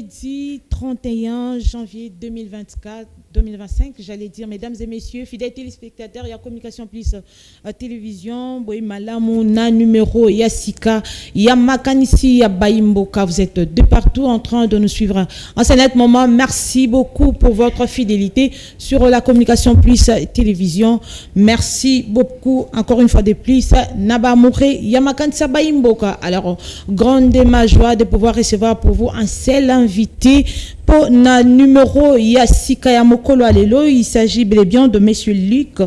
vendredi 31 janvier 2025, j'allais dire, mesdames et messieurs, fidèles téléspectateurs, il y a Communication Plus Télévision, Malamu, na numéro, il y a Sika, il y a Makanisi, il y a Baimboka, vous êtes de partout en train de nous suivre en ce net moment. Merci beaucoup pour votre fidélité sur la Communication Plus Télévision. Merci beaucoup, encore une fois de plus, Naba Mouré, il y a Makanisa Baimboka. Alors, grande ma joie de pouvoir recevoir pour vous un seul invité pour le numéro Yassika Yamokolo Alelo. Il s'agit bel et bien de monsieur Luc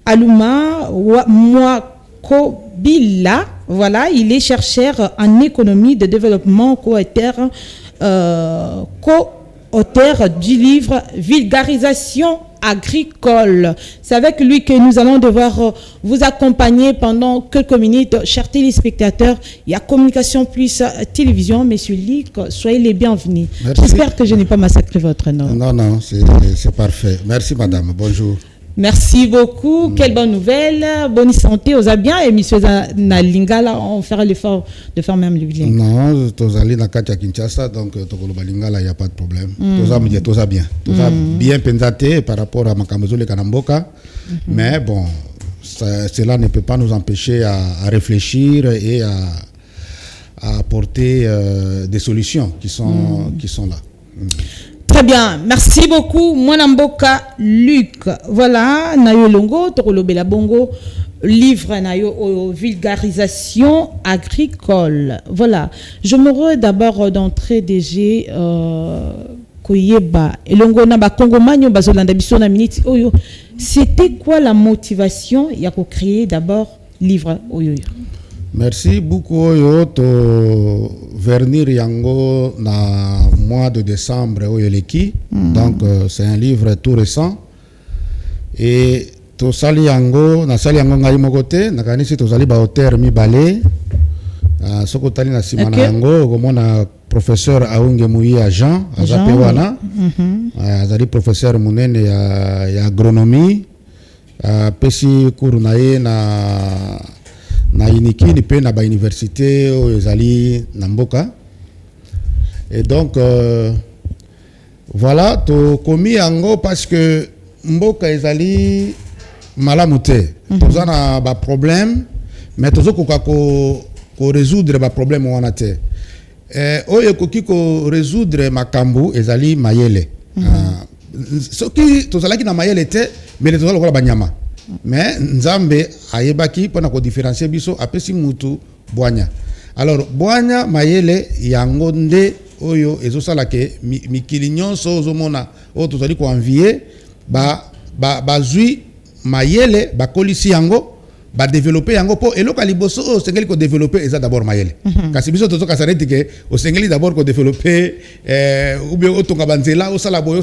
Aluma Mwakobila. Voilà, il est chercheur en économie de développement, co-auteur du livre Vulgarisation agricole. C'est avec lui que nous allons devoir vous accompagner pendant quelques minutes. Chers téléspectateurs, il y a Communication Plus Télévision. Monsieur Luc, soyez les bienvenus. J'espère que je n'ai pas massacré votre nom. Non, c'est parfait. Merci madame, bonjour. Merci beaucoup. Quelle bonne nouvelle. Bonne santé aux bien. Et monsieur Nalingala, on fera l'effort de faire même le bilan. Non, Tozali na Katia Kinshasa, donc Tokoloba Lingala, il n'y a pas de problème. Toza bien. Toza bien pensaté par rapport à Makamezole Kanamboka. Mais bon, cela ne peut pas nous empêcher à réfléchir et à apporter des solutions qui sont là. Très bien, merci beaucoup. Mwanamboka Luc. Voilà, Nayo Longo, Tokolobela Bongo, livre Nayo vulgarisation agricole. Voilà, je me d'abord d'entrer DG Koyeba. Et Longo Naba Congo Magno, Bazolanda Bissona Minute. C'était quoi la motivation? Il y a qu'à créer d'abord livre Oyo. Merci beaucoup Oyo to vernir yango na mois de décembre oyeleki. Donc c'est un livre tout récent et to sali yango na sali yango ngai mokote na kanisi to sali ba auteur mibale soko tali na simana yango komona professeur Aunge Muia Jean azape wana azali professeur munene ya agronomie pesi cours na ye na Inikini pe na ba université ezali na mboka. Et donc voilà to komi yango parce que mboka ezali malamute toza na ba problème mais tozo ko résoudre ba problème wana te oyo koki ko résoudre makambu ezali mayele soki tozalaki na mayele te mais toza lokola banyama. Mais Nzambe ayebaki pona ko différencier biso apesi mutu boanya. Alors boanya mayele yango nde oyo ezosala ke mikili nyonso ozomona o tozali ko envier bazui mayele bakolisi yango ba développer yango po eloko liboso o sengeli ko développer eza d'abord mayele. Kasi biso tozo kasareti ke o sengeli d'abord ko développer ou bien otonga banzela o sala boyo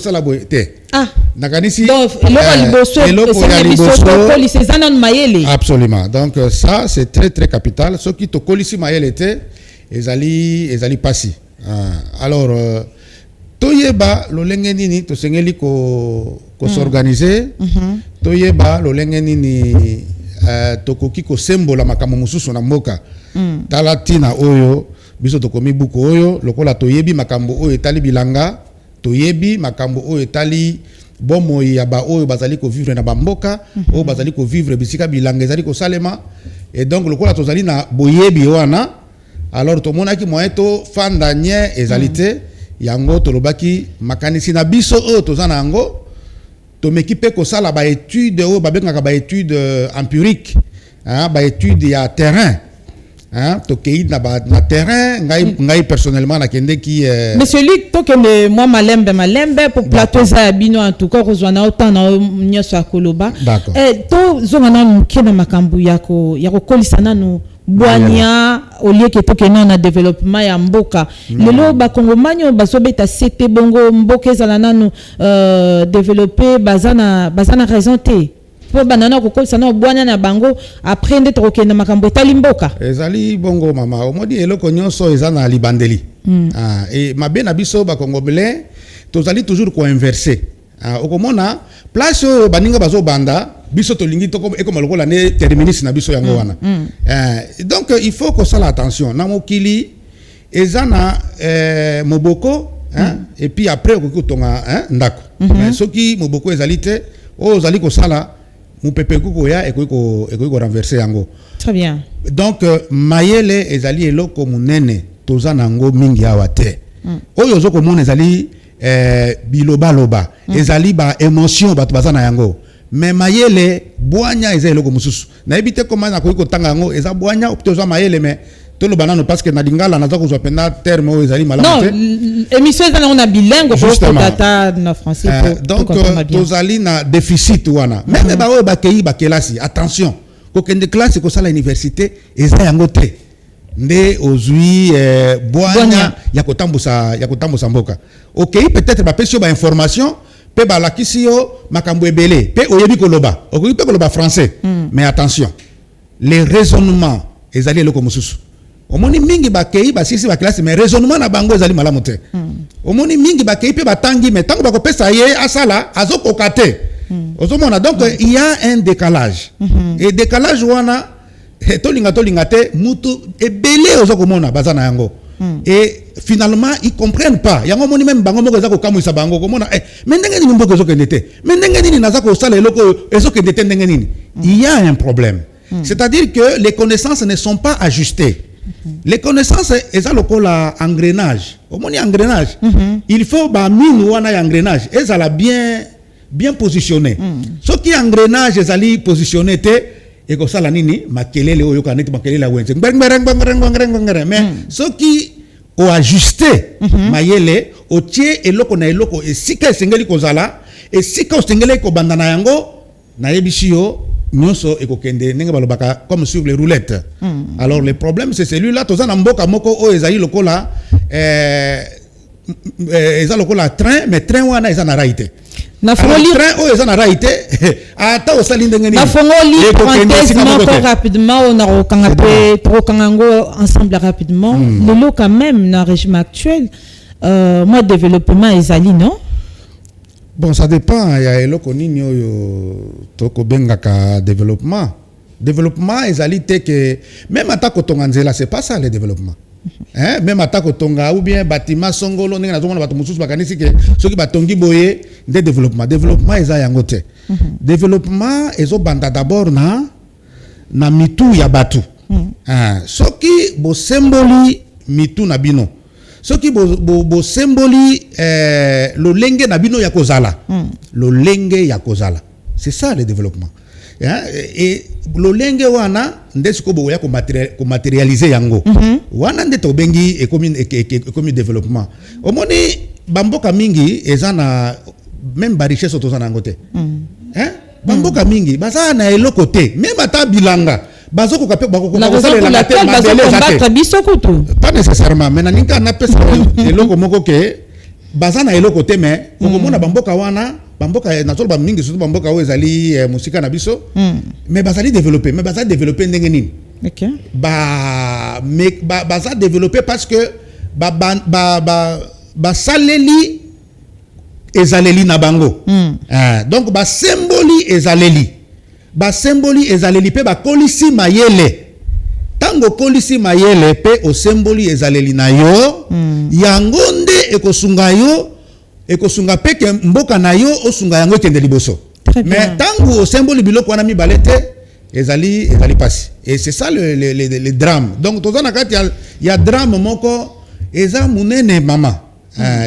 te. Nakanisi donc eloko liboso kolisi zanon mayele. Absolument. Donc ça c'est très très capital. Ce qui to kolisi mayele te ezali pasi. Alors toyeba lo lenge nini to sengeli ko s'organiser. Toyeba lo lenge nini tokoki ko sembola makambo mususu na mboka. Talatina oyo biso tokomi buku oyo lokola toyebi makambo oyo etali bilanga, toyebi makambo oyo etali bomo ya ba oyo bazali ko vivre na bamboka, oyo bazali ko vivre bisika bilanga ezali ko salema. Et donc lokola tozali na boyebi wana, alors to monaki moyen to fanda nye ezalité yango tolobaki makanisi na biso oyo tozana yango to m'équiper ko sala ba étude o ba benga ba étude empirique ba étude ya terrain to kei na terrain ngai personnellement na kende ki monsieur Luc to kende moi malembe pour plateau za bino en tout cas rozwana autant na nyoso akoloba to zongana mukena makambu yako kolisa nanu boanya au lieu que tokena na développement ya mboka lelo ba kongomanyo bazobeta CT bongo mboka ezala nanu développer bazana raison te po banana ko kolisa na boanya na bango après nde tokena makambo etali mboka ezali bongo mama omodi eloko nyonso ezana libandeli et mabe na biso ba kongomele tozali toujours ko inverser okomona place baninga bazo banda biso to lingi to comme lokola ne terminus na biso yango wana donc il faut que ça l'attention na mokili ezana moboko hein, et puis après okoki tonga hein ndako mais soki moboko ezali te o zali ko sala mu pepe ko ya ekoki ko renverser yango. Très bien. Donc mayele ezali eloko munene toza nango mingi awa te oyo zoko mona ezali biloba loba ezali ba émotion bato baza na yango mais mayele bwanya ezali eloko mususu na ebite koma na koki kotanga yango eza bwanya optoza mayele mais tout le banano parce que na lingala naza ko pena terme o ezali malamu te. Non, émission on a bilingue pour data na français donc tozali na déficit wana même ba o ba kei ba kelasi attention ko kende classe ko sala université eza yango te nde ozui bwanya ya kotambusa mboka. OK, peut-être ba pesio ba information pe ba lakisi yo makambo ebele pe oyebi koloba okoki pe koloba français mais attention les raisonnements ezali eloko mususu. Omoni mingi bakei basisi ba classe mais raisonnement na bango ezali malamu te. Omoni mingi bakei pe batangi mais tango bako pesa ye asala azokoka te. Ozomona donc il y a un décalage. Et décalage wana tolinga te mutu ebele ozokomona bazana yango. Et finalement ils comprennent pas. Yango moni même bango moko ezako kamwisa bango komona mais ndenge nini mboko ezokende te. Mais ndenge nini nazako sala eloko ezokende te ndenge nini. Il y a un problème. C'est-à-dire que les connaissances ne sont pas ajustées. Les connaissances eza lokola engrenage. Omoni engrenage. Il faut ba mine wana ya engrenage ezala bien positionné. Ce qui engrenage ezali positionné te et ko sala nini makelele oyo kaneti makelele la wenze. Mais ce qui o ajusté mayele o tie eloko na eloko esika esengeli kozala esika osengeli ko bandana yango na yebisio nyonso ekokende ndenge balobaka comme sur les roulettes. Alors le problème c'est celui-là tozana mboka moko o ezali lokola ezali lokola train mais train wana ezana raite. Na fongoli train o ezana raite ata osali ndenge nini. Na fongoli parenthèse encore rapidement on a kangape trop kangango ensemble rapidement. Lelo quand même dans régime actuel moi développement ezali non. Bon, ça dépend. Il y a eloko nini oyo toko bengaka développement. Développement ezalité que même attaque tonga nzela c'est pas ça le développement. Hein, même attaque tonga ou bien bâtiment songolo ndenge nazomona bato mususu bakanisi ke soki batongi boye de développement. Développement eza yango te. Développement ezo banda d'abord na mitu ya batu. Soki bo symboli mitu na bino. Soki bo symboli lo lenge na bino ya kozala. Lo lenge ya kozala. C'est ça le développement. Et lo lenge wana ndesiko bo ya ko matérialiser yango. Wana ndeto bengi ekomi développement. Omoni bamboka mingi ezana même ba richesse otozana ngote. Bamboka mingi baza na eloko te, même ata bilanga. Bazoko kapé bako la raison pour laquelle bazoko combattre bisokutu pas nécessairement mais naninga na pesa eloko moko ke bazana eloko te mais okomona bamboka wana bamboka na tolo ba mingi surtout bamboka o ezali musika na biso mais bazali développer ndenge nini. OK mais baza développer parce que ba saleli ezaleli na bango. Donc ba symboli ezaleli ba symboli ezaleli pe ba kolisi mayele tango kolisi mayele pe o symboli ezaleli na yo yango nde ekosunga pe ke mboka na yo osunga yango ekende liboso. Mais tango o symboli biloko wana mibale te ezali pasi et c'est ça le drame. Donc tozana kati ya drame moko eza munene mama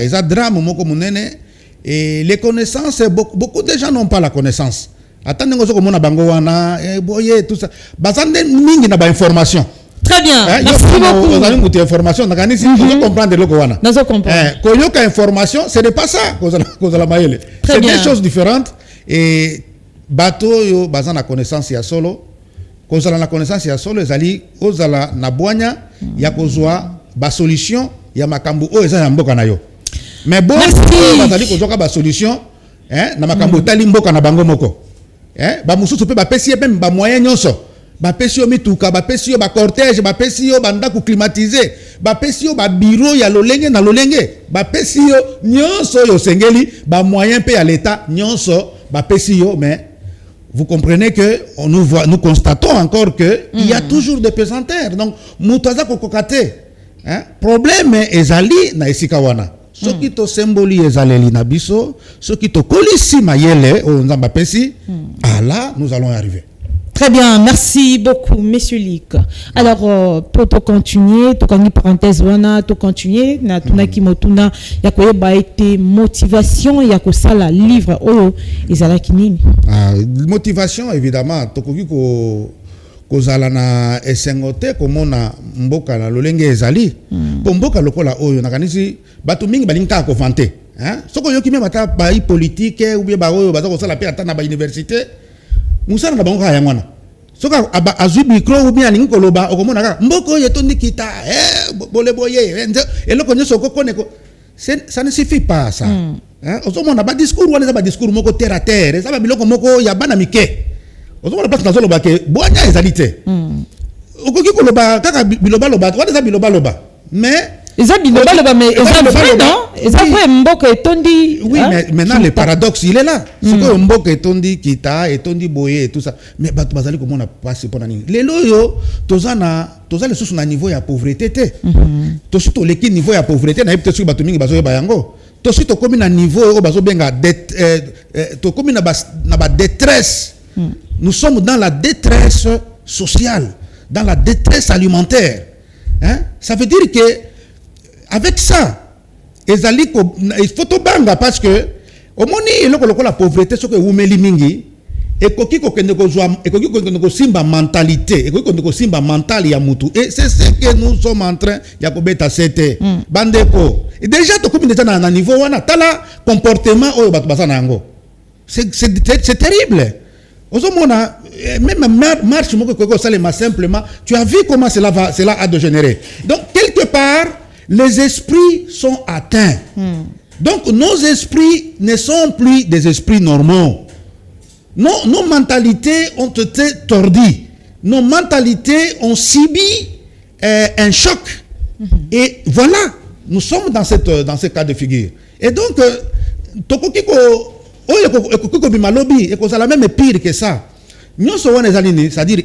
eza drame moko munene et les connaissances beaucoup de gens n'ont pas la connaissance. Attendez ngo soko mona bango wana boye tout ça bazande mingi na ba information. Très bien. Merci beaucoup. Vous avez une information na kanisi vous comprendre loko wana. Nazo comprendre. Koyoka information ce n'est pas ça cause la mayele. C'est des choses différentes et bateau yo bazana connaissance ya solo cause la connaissance ya solo ezali ozala na bwanya ya kozwa ba solution ya makambo o eza ya mboka na yo. Mais bon bazali kozwa ba solution na makambo tali mboka na bango moko. Ba mususu pe ba pesi même ba moyen nyonso ba pesi yo mituka ba pesi yo ba cortège ba pesi yo banda ku climatiser ba pesi yo ba bureau ya lolenge na lolenge ba pesi yo nyonso yo sengeli ba moyen pe ya l'état nyonso ba pesi yo. Mais vous comprenez que nous constatons encore que il y a toujours des pesanteurs. Donc mutaza kokokate problème ezali na esika wana Ce qui te symboli ezaleli na biso, ce qui te kolisi mayele o nzamba pesi, là nous allons y arriver. Très bien, merci beaucoup, Monsieur Lick. Alors, pour te continuer, tu connais parenthèse, tu continuer, na tuna ki motuna, ya koye ba été motivation, ya ko sala livre, oh, ezala kinini. Motivation, évidemment, tokoki ko zala na esengote, komona mboka na lolenge ezali, po mboka lokola oyo, nakanisi, batu mingi balinka ko vante. Soko yoki me bata ba politique, ou bien ba oyo, bata ko sala pe ata na ba université, musana na bango ya ngwana soka aba azui micro ou bien alingi koloba okomona kaka mboko yetondi kita bole boye eloko nyoso kokone ko ça ne suffit pas ça ozomona ba discours wana za ba discours moko terre à terre ça ba biloko moko ya bana mike ozomona place na zoloba ke boanya ezalité okoki koloba kaka biloba loba wana za biloba loba mais Eza biloba loba mais eza vrai non? Eza vrai mboko etondi. Oui, mais maintenant le paradoxe il est là. C'est que mboko etondi kita, etondi boye et tout ça. Mais bato bazali komona passe pona nini. Lelo yo tozana le sous na niveau ya pauvreté té. To surtout le niveau ya pauvreté na yebite su bato mingi bazo yeba yango. To surtout komi na niveau o bazo benga to komi na ba détresse. Nous sommes dans la détresse sociale, dans la détresse alimentaire. Ça veut dire que avec ça, il faut tout banga parce que au moment où la pauvreté, c'est que vous mettez mingi et que simba mentalité et que simba mental ya mutu et c'est ce que nous sommes en train ya kobeta c'était bandeko et déjà to comme déjà na niveau wana tala comportement oyo batu basana ngo c'est terrible. Même marche simplement, tu as vu comment cela a dégénéré. Donc quelque part les esprits sont atteints. Donc nos esprits ne sont plus des esprits normaux. Nos mentalités ont été tordues. Nos mentalités ont subi un choc. Et voilà, nous sommes dans ce cas de figure. Et donc, c'est la même pire que ça. C'est-à-dire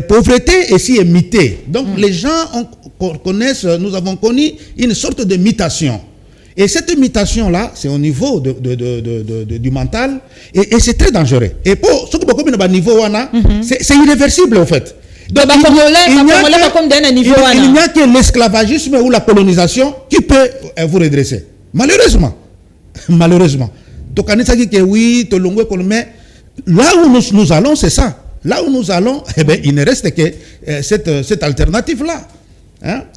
pauvreté et si imité. Donc les gens connaissent, nous avons connu une sorte de mutation. Et cette mutation-là, c'est au niveau du mental et c'est très dangereux. Et pour ceux qui ont un niveau, c'est irréversible en fait. Donc, il n'y a que l'esclavagisme ou la colonisation qui peut vous redresser. Malheureusement. Donc, oui, mais là où nous allons, c'est ça. Là où nous allons, eh bien, il ne reste que cette alternative-là.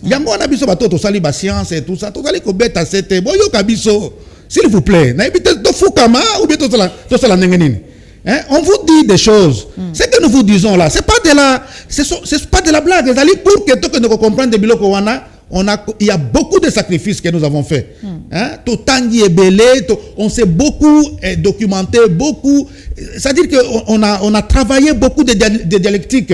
Yango on a biso bato to sali ba science et tout ça. To sali ko beta c'était boyo kabiso. S'il vous plaît, na ebite to fukama ou bien to sala nengenini. On vous dit des choses. Ce que nous vous disons là, c'est pas de la blague. C'est-à-dire pour que nous comprenions de biloko wana, il y a beaucoup de sacrifices que nous avons fait. On s'est beaucoup documenté, beaucoup. C'est-à-dire qu'on a travaillé beaucoup de dialectiques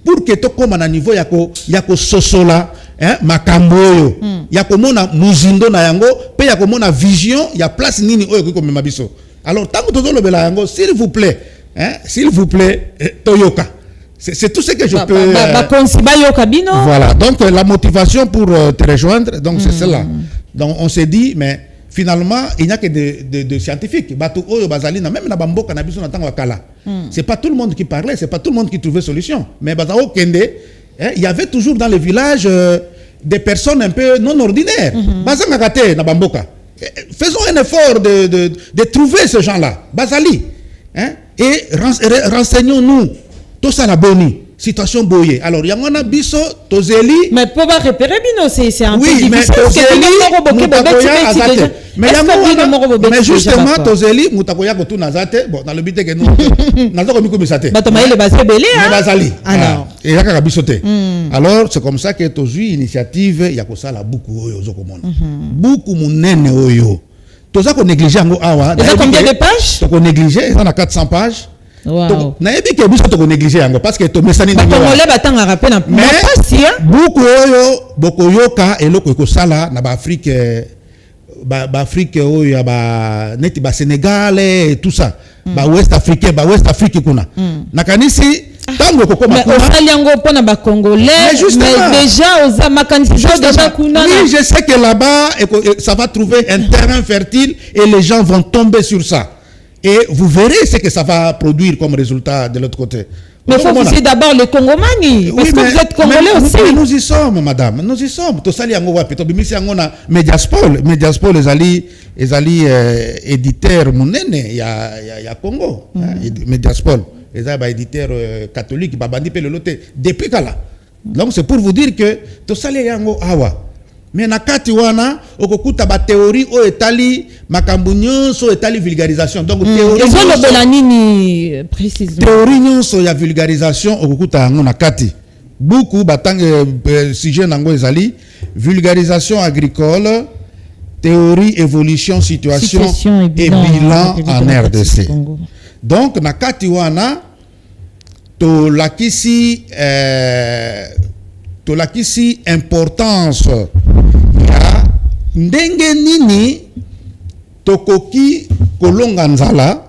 pour que tout comme à niveau yako sosola, makamboyo, yako mona muzindo na yango, pe yako mona vision, ya place nini oyo comme mabiso. Alors tant que tout le yango, s'il vous plaît, Toyoka. C'est tout ce que je peux. Voilà. Donc la motivation pour te rejoindre, donc c'est cela. Donc on s'est dit, mais finalement il n'y a que de scientifiques. Même na bamboka na biso na tango kala. C'est pas tout le monde qui parlait, c'est pas tout le monde qui trouvait solution. Mais Bazao Kende, il y avait toujours dans les villages des personnes un peu non ordinaires. Bazanga kate na bamboka. Faisons un effort de trouver ces gens-là. Bazali. Et renseignons-nous. Tout ça la bonne situation boyée. Alors, il y a un biso, tozeli. Mais pour pas repérer, c'est un peu difficile. Mais justement, tozeli, mutakoya kotu nazate. Bon, dans le but que nous, nazako miko misate. Batomaye le basé belé. Bazali. Alors, et yaka kabisote. Alors, c'est comme ça que tozu initiative yakosa la beaucoup oyo zokomona. Beaucoup munene oyo. Tozako négliger ngo awa. Ils ont combien de pages? Toko négliger, on a 400 pages. Wow. Na yebi ke biso to négliger yango parce que to mesani na ngolo batanga rappel na pasi buku oyo bokoyoka eloko ko sala na ba Afrique oyo ba neti ba Sénégal et tout ça ba West Afrique kuna na kanisi Tango kokoma mais au yango pona ba congolais mais déjà aux amakanisi déjà kuna. Oui, je sais que là-bas ça va trouver un terrain fertile et les gens vont tomber sur ça. Et vous verrez ce que ça va produire comme résultat de l'autre côté. Mais il faut viser d'abord les Congomani, parce que vous êtes Congolais aussi. Nous y sommes, madame, nous y sommes. Tout ça, il y a un Mediaspol. Mediaspol, les alliés éditeurs, il y a Congo. Mediaspol, les éditeurs catholiques, depuis là. Donc c'est pour vous dire que tout ça, il y a un awa. Mais na kati wana okokuta ba théorie o etali makambu nyonso etali vulgarisation. Donc théorie nini précisément. Théorie nyonso ya vulgarisation okokuta ngo na kati. Beaucoup batang sujet nango ezali vulgarisation agricole, théorie évolution situation et bilan en RDC. Donc na kati wana to lakisi importance ya ndenge nini tokoki kolonga nzala,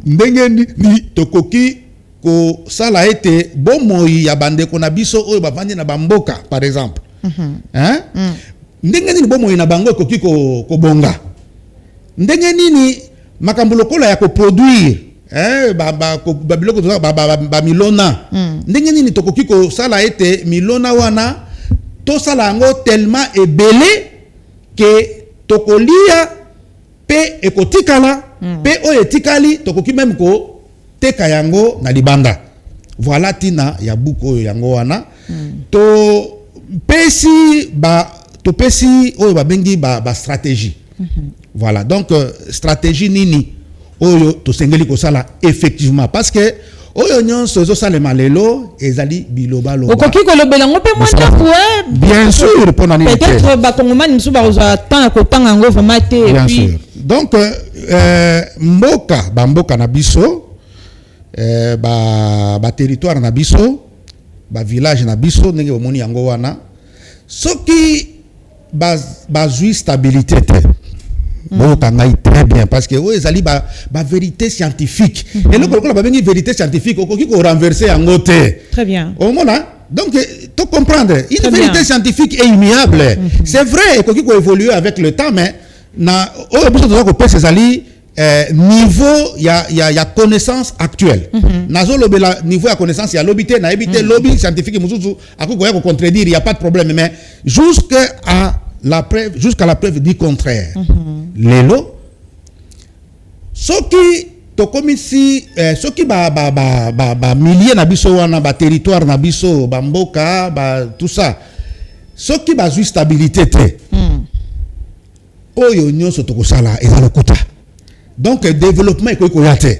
ndenge nini tokoki ko sala ete bomoi ya bandeko na biso oyo bavandi na bamboka par exemple. Ndenge nini bomoi na bango ekoki ko bonga, ndenge nini makambo lokola ya ko produire ba milona ndenge nini tokoki ko sala ete milona wana to sala yango tellement ebele ke tokolia pe ekotikala pe oyo etikali tokoki même ko teka yango na libanda. Voilà tina ya buku oyo yango wana to pesi oyo babengi ba stratégie. Voilà, donc stratégie nini oyo to sengeli ko sala effectivement parce que oyo nyonso zo sala malelo ezali biloba loba okoki ko lobela ngo pe mwana ko bien sûr pour nani peut-être ba kongomani musu ba zo attend ko tanga ngo vraiment te bien sûr. Donc mboka na biso ba territoire na biso ba village na biso ndenge omoni yango wana soki ba zui stabilité te. Très bien parce que oui, ils ba vérité scientifique et le colloque la vérité scientifique au qui renverser en côté. Très bien. Au moment donc tu comprendre une vérité scientifique est immuable. C'est vrai qu'il faut évoluer avec le temps mais na au besoin de ces ali niveau il y a connaissance actuelle. Nazo lobela niveau ya connaissance ya lobité na habité lobby scientifique muzuzu akokoya ko contredire il y a pas de problème mais jusqu'à la preuve du contraire. Lelo soki tokomisi soki ba milliers na biso wana ba territoire na biso ba mboka ba tout ça soki ba zui stabilité te oyo nyonso tokosala ezalokuta. Donc développement ekoki ya te.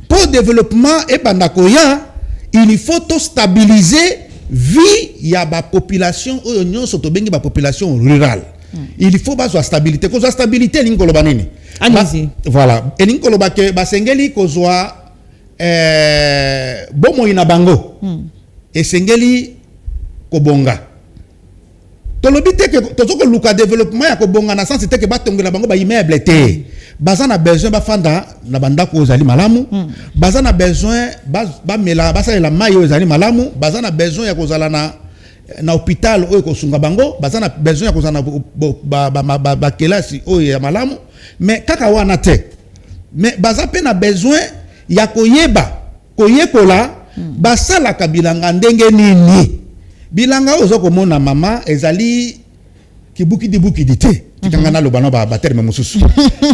Pour développement e banda koya il faut to stabiliser vie ya ba population oyo nyonso to bengi ba population rurale. Il faut ba stabilité ko stabilité lingoloba nini. Allez-y. Voilà et lingoloba ke ba sengeli ko zwa bomo ina bango et sengeli ko bonga tolobite ke tozoko luka développement ya ko bonga na sens te ke batongela bango ba immeuble te baza na besoin ba fanda na banda ko zali malamu baza na besoin ba mela basa la mayo zali malamu baza na besoin ya ko zala na hôpital oyo ko sunga bango baza na besoin ya ko zana ba kelasi oyo ya malamu mais kaka wana te mais baza pe na besoin ya koyekola basala kabilanga ndenge nini bilanga ozo komona mama ezali kibuki te tikanga lo bana ba terme mususu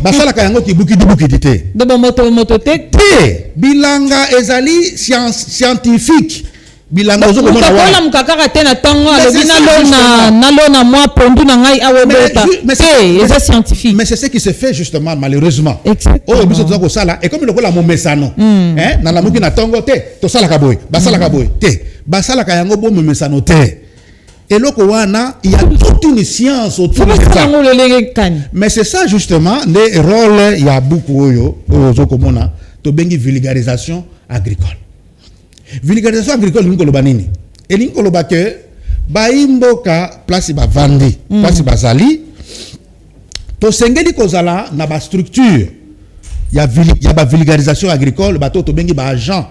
basala ka yango kibuki te dobo moto te bilanga ezali scientifique bilanga ozo komona wala mukakaka te na tango alobina lona moi pondu na ngai awebota c'est scientifique mais c'est ce qui se fait justement malheureusement oh biso toza ko sala et comme lokola momesano na la muki na tango te to sala ka boy basala ka boy te basala ka yango bo momesano te et loko wana il y a toute une science autour de ça mais c'est ça justement le rôle il y a beaucoup ozo komona to bengi vulgarisation agricole. Vulgarisation agricole ngoloba nini et ngoloba ke baimboka place ba vandi place bazali to sengeli kozala na ba structure ya ba vulgarisation agricole bato to bengi ba agent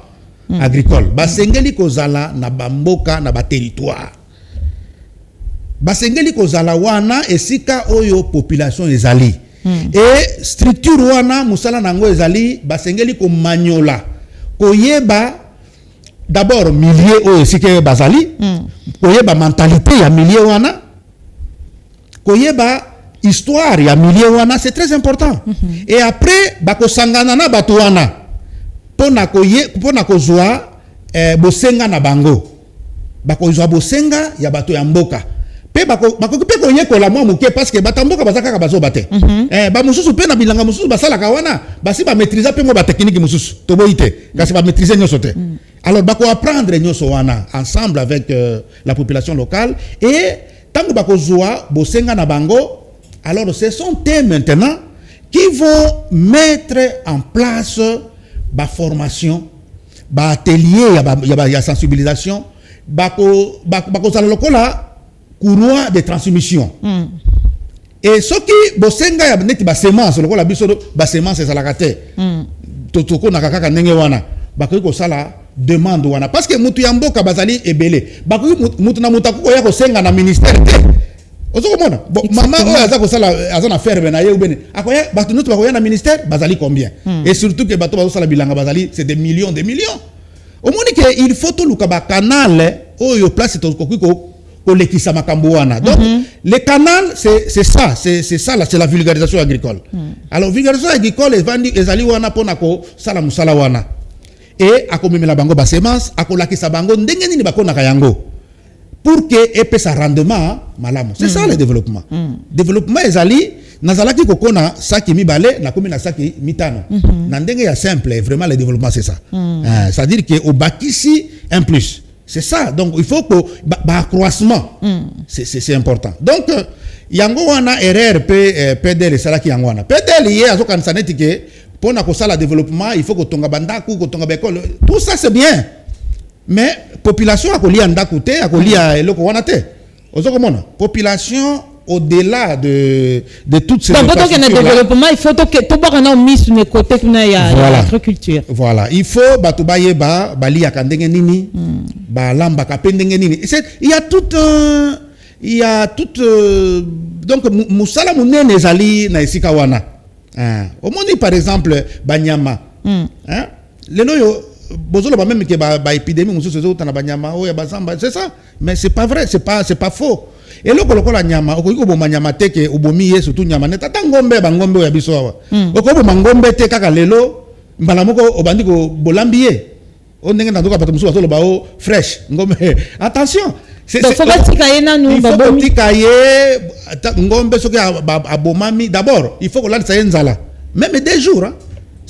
agricole basengeli kozala na bamboka na ba territoire basengeli kozala wana esika oyo population ezali et structure wana musala nango ezali basengeli ko manyola koyeba d'abord milieu oyo esika bazali koyeba mentalité ya milieu wana koyeba histoire ya milieu wana, c'est très important. Et après bakosangana na bato wana pona kozwa bosenga na bango bakozwa bosenga ya bato ya mboka pe bakokipe koyekola mwa muke parce que batamboka bazaka ka bazo bate ba mususu pe na bilanga mususu basala ka wana basi ba maîtriser pe mo ba technique mususu to boite kasi ba maîtriser nyoso te. Alors bako apprendre nyoso wana ensemble avec la population locale et tango bakozwa bosenga na bango. Alors ce sont eux maintenant qui vont mettre en place la formation, l'atelier, la sensibilisation, la courroie de transmission. Et ce qui bosenga ya neti ba semence, lokola biso ba semence ezalaka te. Totoko na kaka ndenge wana. Bakoki ko sala demande wana parce que mutu ya mboka bazali ebele. Bakoki mutu na mutu ko ya ko senga na ministère te. Ozokomona maman oyo aza kosala aza na ferme na ye ubene akoya bato noto bakoya na ministère bazali combien et surtout que bato bazosala bilanga bazali c'est des millions au moins que il faut tout luka ba canal oyo place to kokiko kolekisa makambo wana donc le canal c'est ça là c'est la vulgarisation agricole alors vulgarisation agricole ezali wana pona ko sala musala wana et akomemela bango ba semence akolakisa bango ndenge nini bakona kayango pour que ait sa rendement malamu. C'est ça le développement. Développement ezali nazalaki kokona saki mibale na komi na saki mitano. Na ndenge ya simple vraiment le développement c'est ça. C'est-à-dire que au bakisi un plus. C'est ça. Donc il faut que accroissement. C'est important. Donc yango wana erreur PDL salaki yango wana. PDL ye azokan saneti ke pona ko sala développement il faut que tonga bandaku ko tonga bekole. Tout ça c'est bien. Mais population a kolia ndaku te a kolia eloko wana te ozokomona population au-delà de toutes ces donc donc le développement il faut que to ba kana mis sur le côté kuna ya agriculture voilà il faut batu bayeba bali ya kandenge nini ba lamba ka pendenge nini il y a toute donc musala munene ezali na esika wana omoni par exemple banyama lelo yo bozolo ba même que ba épidémie mususu zo tana banyama oya bazamba c'est ça mais c'est pas vrai c'est pas faux et loko lokola nyama okoki ko nyama teke obomi ye surtout nyama neta ngombe ba ngombe oya biso awa okoko ba ngombe te kaka lelo mbala moko obandi ko bolambiye on ndenge na ndoka bato mususu bazolo ba o fresh ngombe attention c'est faut pas tikaye nanu ba bomi tikaye ngombe soki abomami d'abord il faut que l'ansa enzala même des jours hein.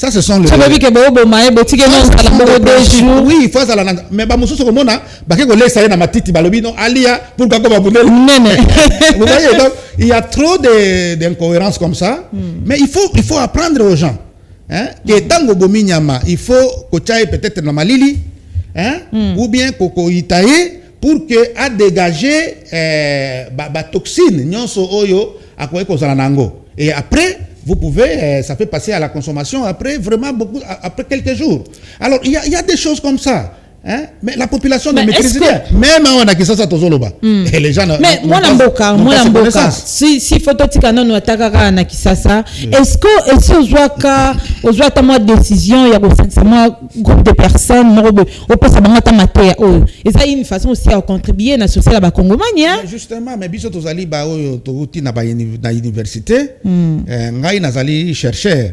Ça ce sont les oui il faut ça mais ba mususu ko mona ba ke ko lesa na matiti balobi no alia pour ka ko ba bunel vous voyez donc il y a trop d'incohérences comme ça mais il faut apprendre aux gens hein que tango bomi nyama il faut ko chaye peut-être na malili hein ou bien ko itaye pour que a dégager ba toxine nyonso oyo akoye ko zala nango et après vous pouvez, ça fait passer à la consommation après vraiment beaucoup, après quelques jours. Alors il y a des choses comme ça, hein? Mais la population ne maîtrise rien. Même on a qui ça tozoloba. Et les gens. Mais moi l'amboka, si photo tika non ataka na kisasa, est-ce que ozwa ta moi décision il y a un groupe de personnes on peut ça banga ta matière et ça une façon aussi à contribuer na société ba congomania. Justement mais biso tozali ba oyo touti na université ngai nazali chercheur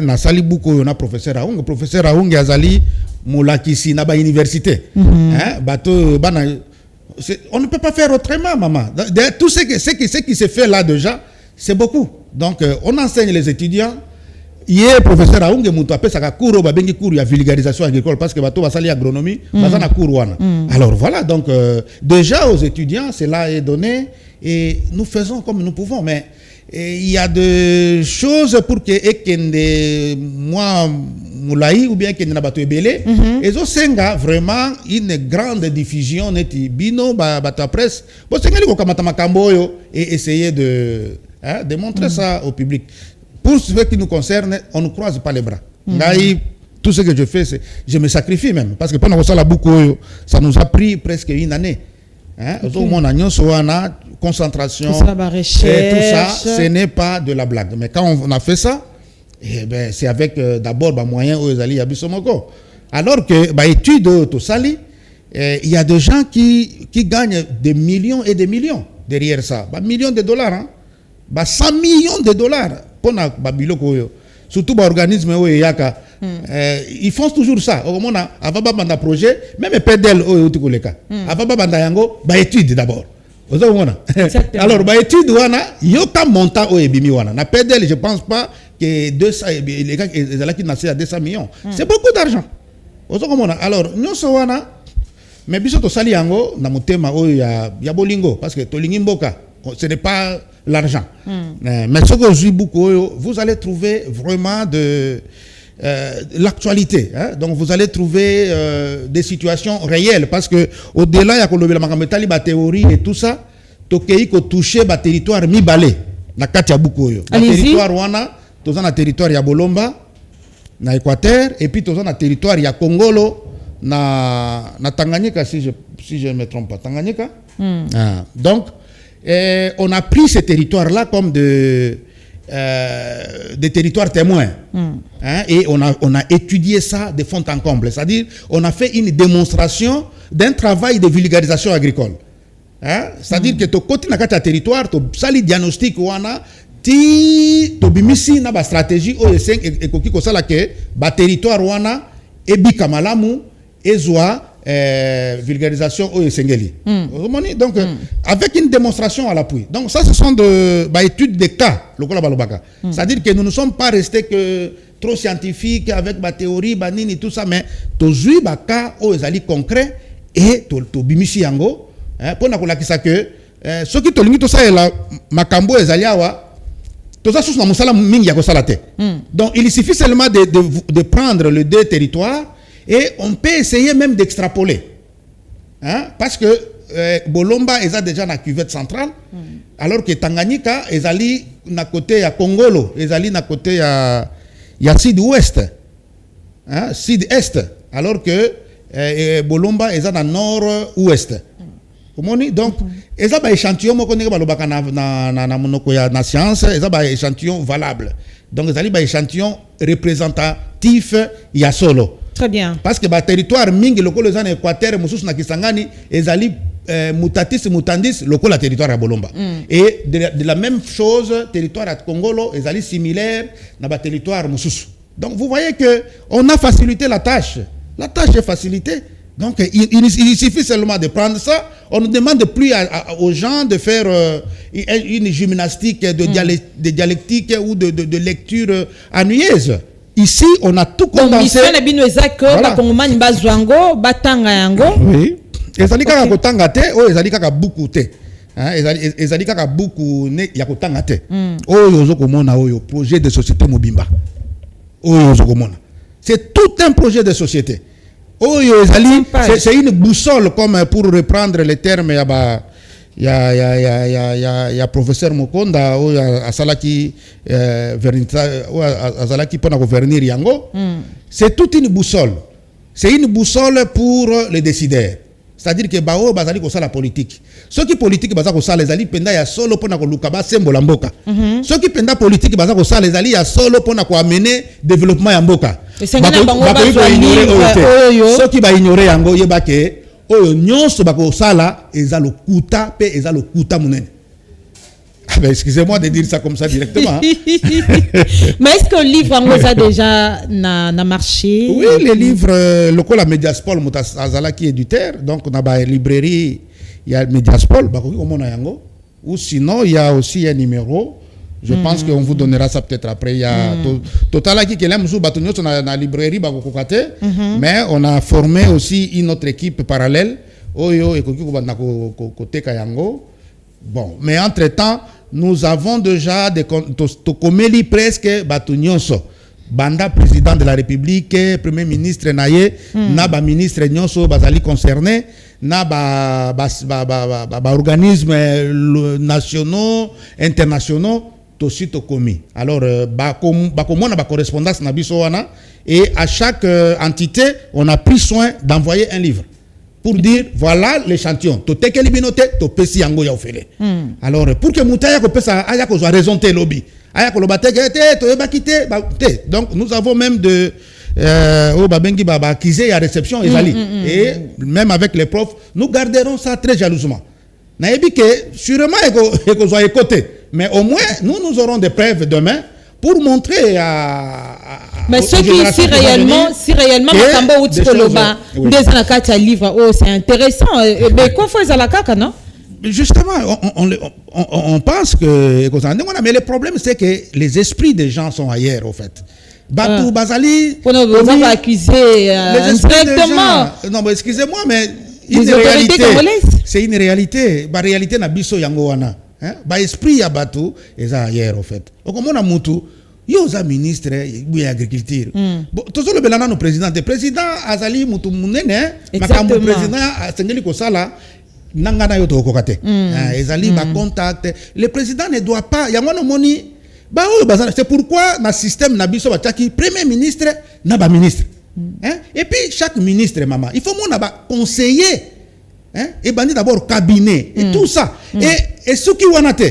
na sali buko na professeur Aung azali molakisi na ba université bato bana on ne peut pas faire autrement maman tout ce qui se fait là déjà c'est beaucoup donc on enseigne les étudiants hier professeur Aung muto apesa ka cours ba bengi cours ya vulgarisation agricole parce que bato basali agronomie bazana cours wana alors voilà donc déjà aux étudiants cela est donné et nous faisons comme nous pouvons mais il y a des choses pour que ekende moi moulaï ou bien kende na bato ebele ezo senga vraiment une grande diffusion neti bino bato presse bo sengali ko kamata makambo yo et essayer de montrer ça au public. Pour ce qui nous concerne on ne croise pas les bras ngai tout ce que je fais, c'est je me sacrifie même. Parce que pendant ça, ça nous a pris presque une année. Hein? Okay. Mon agneau, concentration, tout ça, ce n'est pas de la blague. Mais quand on a fait ça, eh ben, c'est avec d'abord moyen aux Ali Abisomoko. Alors que études tout ça, il y a des gens qui gagnent des millions et des millions derrière ça. Millions de dollars, hein? 100 millions de dollars pour surtout l'organisme ils font toujours ça. Au moment avant un projet, même PDL au Tikoleka. Avant banda yango étude d'abord. Alors étude wana yoka montant au ebimi wana. Na PDL je pense pas que 200 les gars ils qui nascent à 200 millions. C'est beaucoup d'argent. Alors nous wana mais biso to sali yango na motema oyo ya bolingo parce que tolingi mboka ce n'est pas l'argent. Mais ce que vous allez trouver vraiment de l'actualité, hein? Donc vous allez trouver des situations réelles parce que au-delà il y a la théorie et tout ça, tokei ko toucher ba territoire mi balé na kati ya bukoyo. Na territoire wana, toza na territoire ya Bolomba na Équateur et puis toza na territoire ya Congolo na Tanganyika si je me trompe pas, Tanganyika. Donc on a pris ces territoires-là comme des territoires témoins. Hein, et on a étudié ça de fond en comble. C'est-à-dire, on a fait une démonstration d'un travail de vulgarisation agricole. Hein? C'est-à-dire que tu côté dans territoire, tu sali diagnostic wana, tu bimisi na ba stratégie OS5 et koki ko sala ke ba territoire wana e bikamalamu ezwa vulgarisation au Sengeli. Donc, avec une démonstration à l'appui. Donc, ça, ce sont des études de cas. C'est-à-dire que nous ne sommes pas restés que trop scientifiques avec ma théorie, banini, tout ça, mais tous les cas aux concrets et to bimisi yango. Pour nous dire que ce qui est tout ça est là, makambo ezaliawa. Tout ça, c'est ce que mingi ya kosalate. Donc, il suffit seulement de prendre les deux territoires. Et on peut essayer même d'extrapoler. Hein? Parce que Bolomba est déjà dans la cuvette centrale, alors que Tanganyika est allé à côté à Congolo, est allé à côté à sud-ouest, hein? Sud-est, alors que Bolomba est dans le nord-ouest. Donc, il y a un échantillon na science, il y a un échantillon valable. Donc, il y a un échantillon représentatif, il y a solo. Très bien. Parce que le territoire mingi loko les en Équateur mususu na Kisangani ezali mutatis mutandis loko la territoire à Bolomba. Et de la même chose territoire à Congolo ezali similaire na ba territoire mususu. Donc vous voyez que on a facilité la tâche. La tâche est facilitée. Donc il suffit seulement de prendre ça. On ne demande plus aux gens de faire une gymnastique de dialectique ou de lecture ennuyeuse. Ici, on a tout condensé. Voilà. Oui. Ezali kaka kotanga te, o ezali kaka buku te. Hein, ezali kaka buku ne ya kotanga te. Oyo ozo komona oyo projet de société mobimba. Oyo ozo komona. C'est tout un projet de société. Oyo ezali c'est une boussole comme pour reprendre les termes il y a professeur Mokonda ou Asalaki Azalaki pour gouverner yango. C'est toute une boussole. C'est une boussole pour les décideurs. C'est-à-dire que bao bazali ko sala politique. Ceux qui politique bazali ko sala les ali penda ya solo pour na ko lukaba sembola mboka. Ceux qui penda politique bazali ko sala les ali ya solo pour na ko amener développement ya mboka. Ceux qui ba ignorer yango yebake oyo nyonso bako sala ezalo kuta pe ezalo kuta munene. Ah ben excusez-moi de dire ça comme ça directement. Mais est-ce que le livre en a déjà n'a marché? Oui, les livres local à Mediaspol Azala qui est éditeur, donc on a une librairie, il y a Mediaspol ou sinon il y a aussi un numéro. Je pense qu'on vous donnera ça peut-être après. Il y a Total qui est là, la librairie, mais on a formé aussi une autre équipe parallèle. Bon, mais entre-temps, nous avons déjà des Tokomeli presque Batunyonso. Banda président de la République, premier ministre Naye, Naba ministre Nyonso Bazali concerné, Naba organismes nationaux, internationaux. aussi commis. Alors bakomona ba correspondance na biso wana, et à chaque entité on a pris soin d'envoyer un livre pour dire voilà l'échantillon to tekeli binote to pesi yango ya ofele. Alors pour que mutaya ko pesa aya ko zo raison te lobby aya ko lobateke te to yeba kité te. Donc nous avons même de au babengi baba accusé à réception ezali, et même avec les profs nous garderons ça très jalousement. Naebi que sûrement eko zo écouté, mais au moins nous aurons des preuves demain pour montrer à mais ceux qui si réellement makambo uti koloba des anakata livre, oh c'est intéressant, mais quoi faut la kaka non? Justement, on pense que mais le problème c'est que les esprits des gens sont ailleurs au fait. Batou Bazali, on va accuser directement. Non mais excusez-moi, mais une réalité, c'est une réalité. La réalité na biso yango wana. Ba esprit ya Batou eza ailleurs au fait. Okomona mutu yo za ministre ya agriculture. Bon tozo le belana no président azali mutu munene makambo président asengeli ko sala nangana yo to kokate. Ezali ba contact. Le président ne doit pas yango no moni. C'est pourquoi dans le système nabiso bataki premier ministre na ba ministre. Et puis chaque ministre maman, il faut mon conseiller, et bandi d'abord cabinet et tout ça. Et ce qui wanate,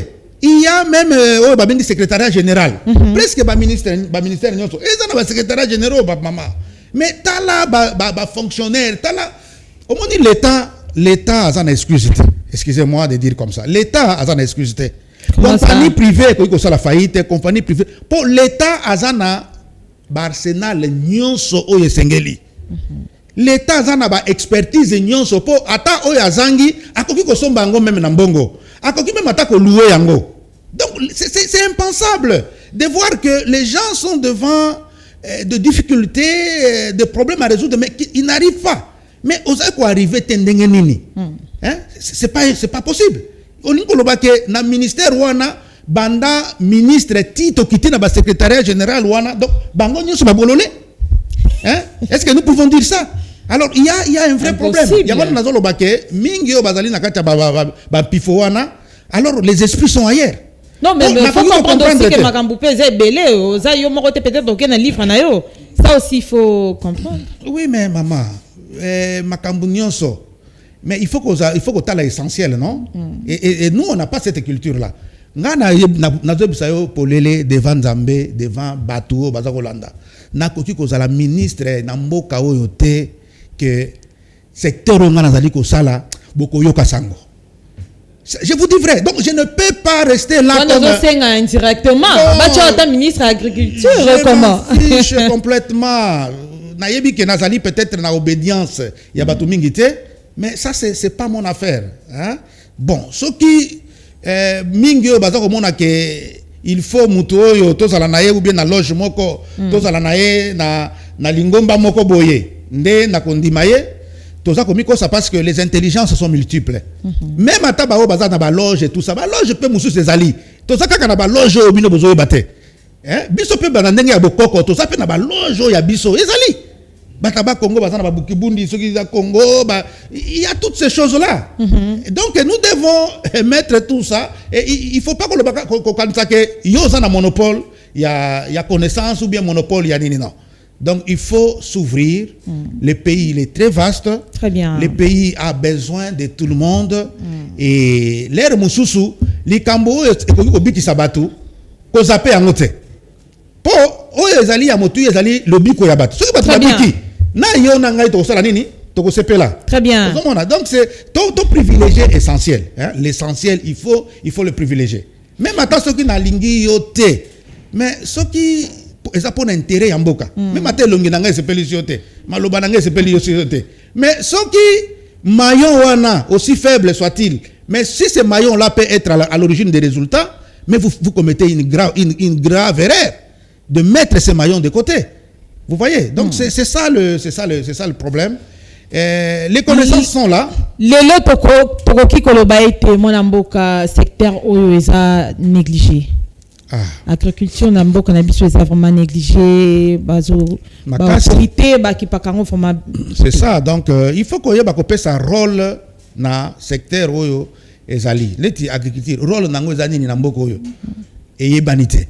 il y a même secrétariat général. Presque ba ministère nyonso. Et ça na secrétariat général ba maman. Mais tala ba fonctionnaire, tala au moins l'état a son exclusivité. Excusez-moi de dire comme ça. L'état a son exclusivité. Compagnie privée ko la faillite, compagnie privée pour l'état azana arsenal nyonso oyo sengeli. L'état azana ba expertise nyonso po ata oyo azangi akoki ko somba ngo même na mbongo. Akoki même ata ko louer yango. Donc c'est impensable de voir que les gens sont devant de difficultés, de problèmes à résoudre, mais ils n'arrivent pas. Mais osa ko arriver tendenge nini? C'est pas possible. Olinkolobake na ministère wana banda ministre tito kiti na ba secrétariat général wana, donc bango nyonso ba bololé. Est-ce que nous pouvons dire ça? Alors il y a un vrai problème. Yango na zolobake mingi o bazali na kata ba pifo wana. Alors les esprits sont ailleurs. Non mais il faut comprendre aussi que makambo peze belé oza yo moko te peut-être donc na livre na yo. Ça aussi il faut comprendre. Oui mais maman makambo nyonso. Mais il faut qu'on ait l'essentiel, non? Et nous, on n'a pas cette culture-là. Nous avons polele devant Zambé, devant Batou, Bazakolanda. Nous avons la ministre, Namboka Oyote, que secteur Onganazali Kosala, Bokoyo Kasango. Je vous dis vrai. Donc, je ne peux pas rester là comme... On indirectement. Tu es ministre de l'Agriculture, comment? Je fiche complètement. Nayebi que Nazali peut-être na obédience, Yabatou Mingite. Mais ça, c'est pas mon affaire. Bon, ce qui mingyo bazako mona que il faut mutoyo to sala nae ou bien na loge moko to sala nae na lingomba moko boye nde na kondimaye to za komiko ça parce que les intelligences sont multiples. Même ata ba o baza na ba loge et tout ça, ba loge peut musu ses ali. To za kaka na ba loge o bino bozo bate. Biso pe ba ndenge ya bokoko to za pe na ba loge ya biso ezali. Bataba Congo, Bazana Bukibundi, ceux qui Congo, il y a toutes ces choses-là. Donc nous devons mettre tout ça. Et il ne faut pas qu'on y a un monopole, il y a connaissance ou bien monopole, il y a non. Donc il faut s'ouvrir. Le pays il est très vaste. Très bien. Le pays a besoin de tout le monde. Et l'air Moussousou, les Kambo, et Obiki Sabatu, qu'on s'appelle en note. Pour eux, ils allaient à Motu, ils allaient le Biko Yabat. Ce qui est na yo na ngai to sala nini to ko sepela. Très bien. Donc c'est ton privilégié essentiel, l'essentiel il faut le privilégier. Même attends ceux qui na lingi yo te. Mais ceux qui ça pour intérêt en boka. Même attends longi na ngai sepeli yo te. Maloba na ngai sepeli yo te. Mais ceux qui maillon wana aussi faible soit-il, mais si ce maillon là peut être à l'origine des résultats, mais vous commettez une grave erreur de mettre ce maillon de côté. Vous voyez, donc c'est ça le problème. Les connaissances sont là. Lelo tokoki koloba ete mona mboka secteur oyo eza négligé. Agriculture na mboka na biso eza vraiment négligé, bazo ba autorité ba ki pakango forma. C'est ça, donc il faut qu'on y ba kopé sa rôle na secteur oyo ezali. Leti agriculture rôle nango ezali ni na mboka oyo. eyebanite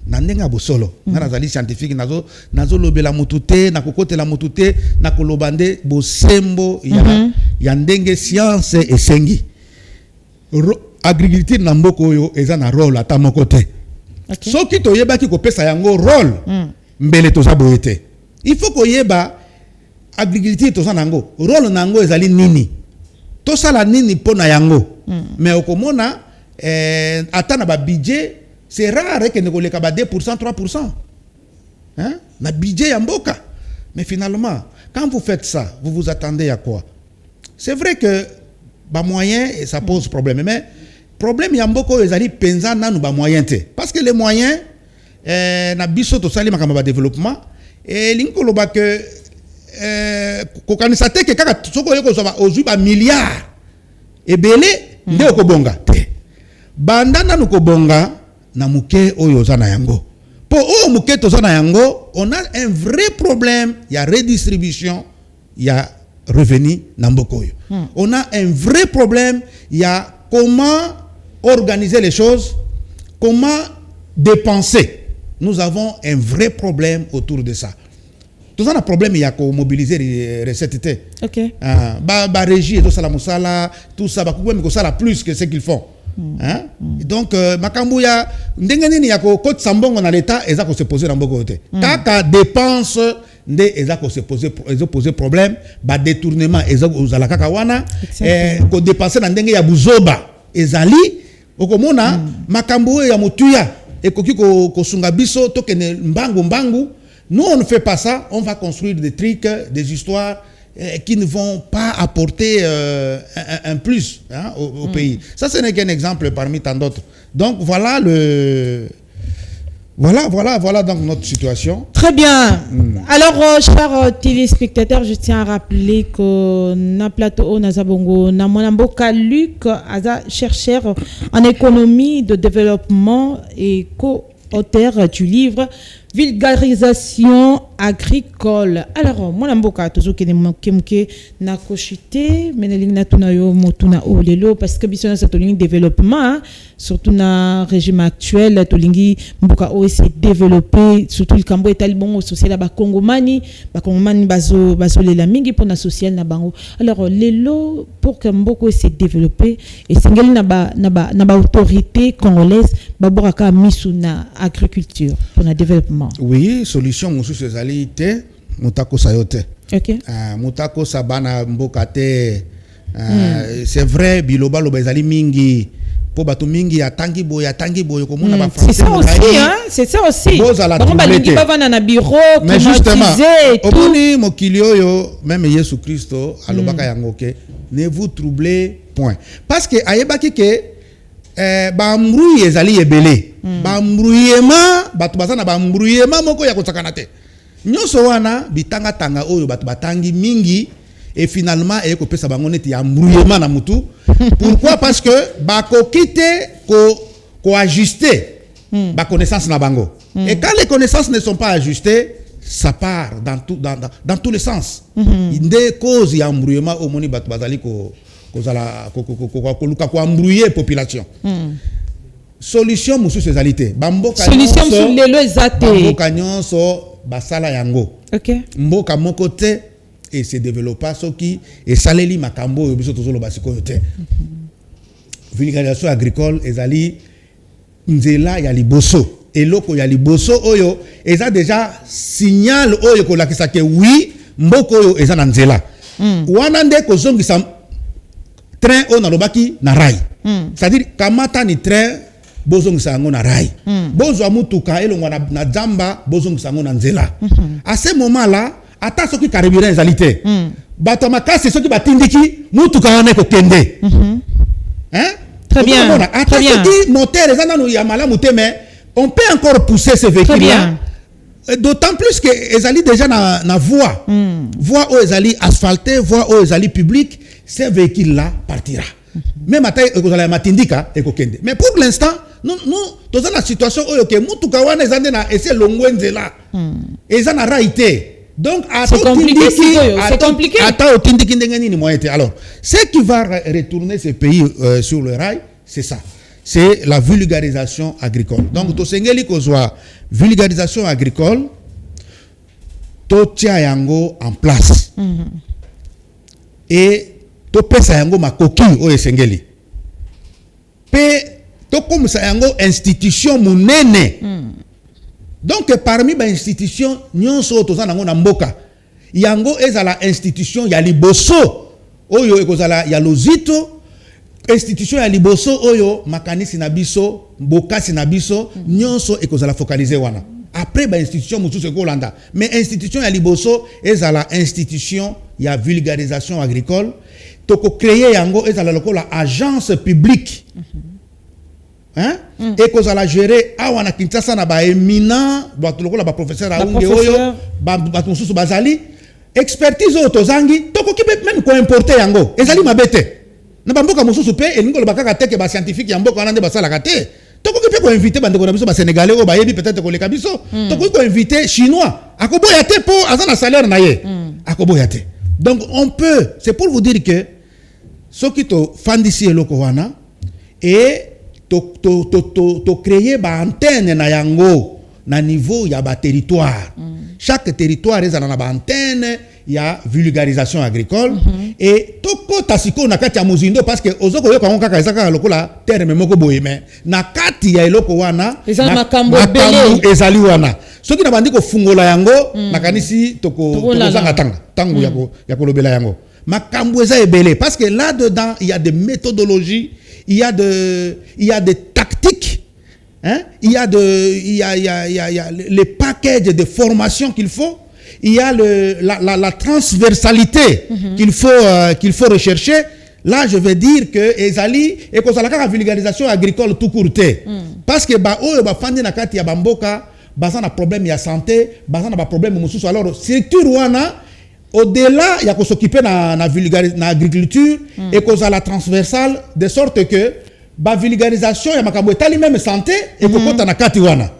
nandenga bosolo na nazali scientifique nazo lobela mutute na kokotela mutute na kolobande bosembo ya ndenge science esengi agriculture na mboko oyo eza na rôle ata moko te soki toyebaki kopesa yango rôle mbele toza boye te il faut koyeba agriculture toza nango rôle nango ezali nini tosala nini pona yango mais okomona ata na ba budget c'est rare que ne koleka ba 2% 3%. Hein? Na budget ya mboka. Mais finalement, quand vous faites ça, vous vous attendez à quoi? C'est vrai que ba moyen ça pose problème, mais problème ya mboko ezali penza nanu ba moyen te. Parce que les moyens na biso to sali makamba ba développement et linkolo ba que ko kanisa te ke kaka soko yeko so ba ozu ba milliards ebele nde okobonga te. Banda nanu ko bonga na muke oyo zana yango. Po o muke to zana yango, on a un vrai problème, il y a redistribution, il y a revenu na mboko oyo. On a un vrai problème, il y a comment organiser les choses, comment dépenser. Nous avons un vrai problème autour de ça. Tout ça un problème, il y a qu'à mobiliser les recettes. OK. Ba régie tout ça la musala, tout ça ba kuwe mais ça la plus que ce qu'ils font. Hein? Donc makambo ya ndenge nini ya ko sambongo na l'état eza ko se poser na mboko te kaka dépense nde eza ko se poser problème ba détournement eza uzala kaka wana ko dépenser na ndenge ya buzoba ezali okomona makambo ya mutuya ekoki ko sunga biso to kene mbangu nous on ne fait pas ça, on va construire des trucs, des histoires qui ne vont pas apporter un plus au pays. Ça, ce n'est qu'un exemple parmi tant d'autres. Donc, voilà donc notre situation. Très bien. Alors, chers téléspectateurs, je tiens à rappeler que na plateau Nazabongo, na Monamboka Luc, chercheur en économie de développement et co-auteur du livre Vulgarisation agricole. Alors, moi, je toujours que na koshite, meneling na tunayo motuna olelo parce que bisona sa tolingi développement, surtout na régime actuel, tolingi mboka o se développer, surtout le Cambo et talibon social ba Congomani bazo lela mingi pour na social na bango. Alors, lelo pour que mboko se développer et singeli na ba autorité congolaise ba boraka misu na agriculture pour na développement. Oui, solution musu sezali te mutako sayote. OK. Mutako sabana mboka te. C'est vrai biloba loba ezali mingi po bato mingi atangi boy komona ba français. C'est ça aussi hein, c'est ça aussi. Bon balingi bavana na bureau mais justement tout mokili oyo même Yesu Christo alobaka yango ke ne vous troublez point parce que ayebaki ke ba mbrouille ezali ebele. Ba mbrouillement bato bazana ba mbrouillement moko ya kotsakana te. Nyoso wana bitanga tanga oyo bato batangi mingi et finalement eko pesa bango neti ya mbrouillement na mutu. Pourquoi? Parce que ba ko quitter ko ajuster ba connaissance na bango. Et quand les connaissances ne sont pas ajustées, ça part dans tous les sens. Inde cause ya mbrouillement au moni bato bazali ko embrouiller population. Solution musu sezalité bamboka solution sur lelo ezate bamboka nyonso basala yango. OK. Mboka moko te et se développa soki et saleli makambo yo biso tozolo basiko te. Vulgarisation agricole ezali nzela ya liboso eloko ya liboso oyo eza déjà signal oyo ko lakisa ke oui mboko oyo eza na nzela. Wana nde ko zongisa train on alobaki na rail. C'est-à-dire kamata ni train bozongisa yango na rail. Bozwa mutuka elongwa na jamba bozongisa yango na nzela. À ce moment là, ata soki carburant ezali te. Bato makasi soki batindiki mutuka wana ko kende. Hein? Très bien. Ata soki moteur ezana no ya malamu te mais on peut encore pousser ce véhicule là. D'autant plus que ezali déjà na voie. Voie où ezali asphaltée, voie où ezali publique, ce véhicule là partira. Même à la matindika et kokende. Mais pour l'instant, nous dans la situation où que mutuka wana ezande na ese longwenze là. Ezana raité. Donc c'est compliqué, c'est compliqué. Attends otindiki ndenge nini moyen te. Alors, ce qui va retourner ce pays sur le rail, c'est ça. c'est la vulgarisation agricole. Donc, to sengeli kozwa vulgarisation agricole, to tia yango en place. Et to pesa yango makoki oyo sengeli. Pe to komisa yango institution munene. Donc, parmi ba institution nyonso to zanango na mboka, yango ezala institution ya liboso oyo ekozala ya lozito, institution ya liboso oyo makanisi na biso bokasi na biso nyonso ekozala focaliser wana. Après ba institution mususu ekolanda, mais institution ya liboso ezala institution ya vulgarisation agricole, toko créer yango ezala lokola agence publique. Hein? Ekozala gérer awa na Kinshasa na ba éminent ba lokola ba professeur aunge oyo ba mususu bazali expertise oyo tozangi toko kipe même ko importer yango ezali mabete. Na bamboka mususu pe elingo lo bakaka teke ba scientifique ya mboka wana nde basala kate toko kipe ko inviter bandeko na biso ba sénégalais o ba yebi peut-être ko leka biso toko ko inviter chinois akoboya te po azana salaire na ye akoboya te. Donc on peut, c'est pour vous dire que ce qui to fandisi eloko wana et to créer ba antenne na yango na niveau ya ba territoire. Chaque territoire ezana na ba antenne ya vulgarisation agricole et toko tasiko na kati ya muzindo parce que ozoko yoka ngo kaka ezaka lokola terme moko boye mais na kati ya eloko wana makambo ezali wana soki na bandi ko fungola yango nakanisi toko zanga tangu ya kolobela yango makambo eza ebele parce que là dedans il y a des méthodologies, il y a des tactiques, hein? Il y a les packages de formation qu'il faut. Il y a la transversalité qu'il faut rechercher. Là, je vais dire que ezali et qu'on la vulgarisation agricole tout courte. Parce que ba oyo ba fandi na kati ya bamboka, baza na problème ya santé, baza na ba problème mususu. Alors, structure wana au-delà il y a qu'on s'occuper na agriculture et qu'on a la transversale de sorte que ba vulgarisation ya makambo etali même santé et kokota na kati wana.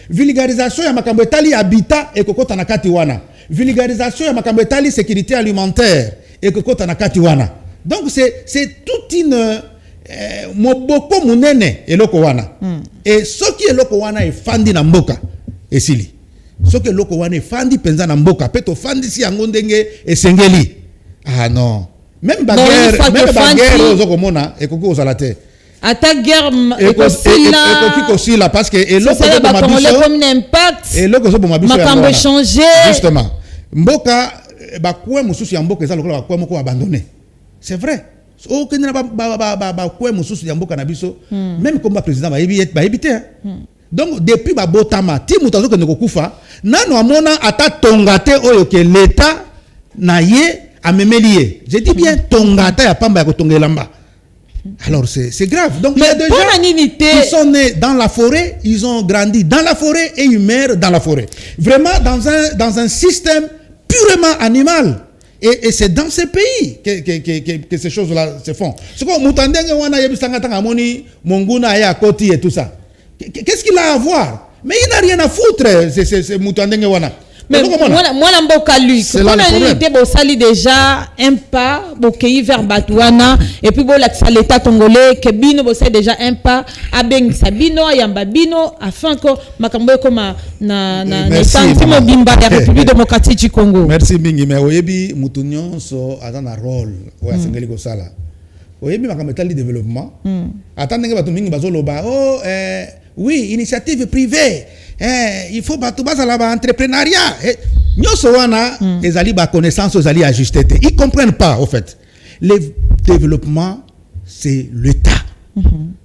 Vulgarisation ya makambo etali habitat et kokota na kati wana. Vulgarisation ya makambo etali sécurité alimentaire et kokota na kati wana. Donc c'est toute une moboko munene eloko wana. Et ce qui eloko wana e fandi na mboka esili. Ce qui eloko wana e fandi penza na mboka peto fandi si yango ndenge esengeli. Ah non. Même baguerre ozoko mona ekoko ozala te. Ata guerre ekosila parce que eloko zo bomabisho comme impact eloko zo bomabisho makambo changer justement mboka bakwe mususu ya mboka eza lokola bakwe moko abandonné. C'est vrai. O kenina bakwe mususu ya mboka na biso même comme président ba ebité. Donc depuis ba botama ti mutazo ke nekokufa nano amona ata tongate oyo ke l'état na ye amemeli. Je dis bien tongata ya pamba ya kotongelamba. Alors c'est grave. Donc il y a des gens qui sont nés dans la forêt, ils ont grandi dans la forêt et ils meurent dans la forêt. Vraiment dans un système purement animal. Et c'est dans ces pays que ces choses-là se font. Ce qu'on m'entendait wana yebisanga tanga moni monguna ya koti et tout ça. Qu'est-ce qu'il a à voir? Mais il n'a rien à foutre c'est m'entendait wana. Mais moi l'amboka lui quand on était bon sali déjà un pas bokeyi vers Batouana et puis bon l'état congolais que bino bossait déjà un pas à ben sabino yamba bino afin que makambo comme na sentiment bimba de la République démocratique du Congo. Merci mingi mais oyebi mutunyon so azana rôle wa sengeli ko sala oyebi makambo tali développement attendez batu mingi bazoloba oui initiative privée. Il faut battre l'entrepreneuriat. Nyoso wana ezali ba connaissance ezali ajusté. Ils comprennent pas au fait. Le développement c'est l'État.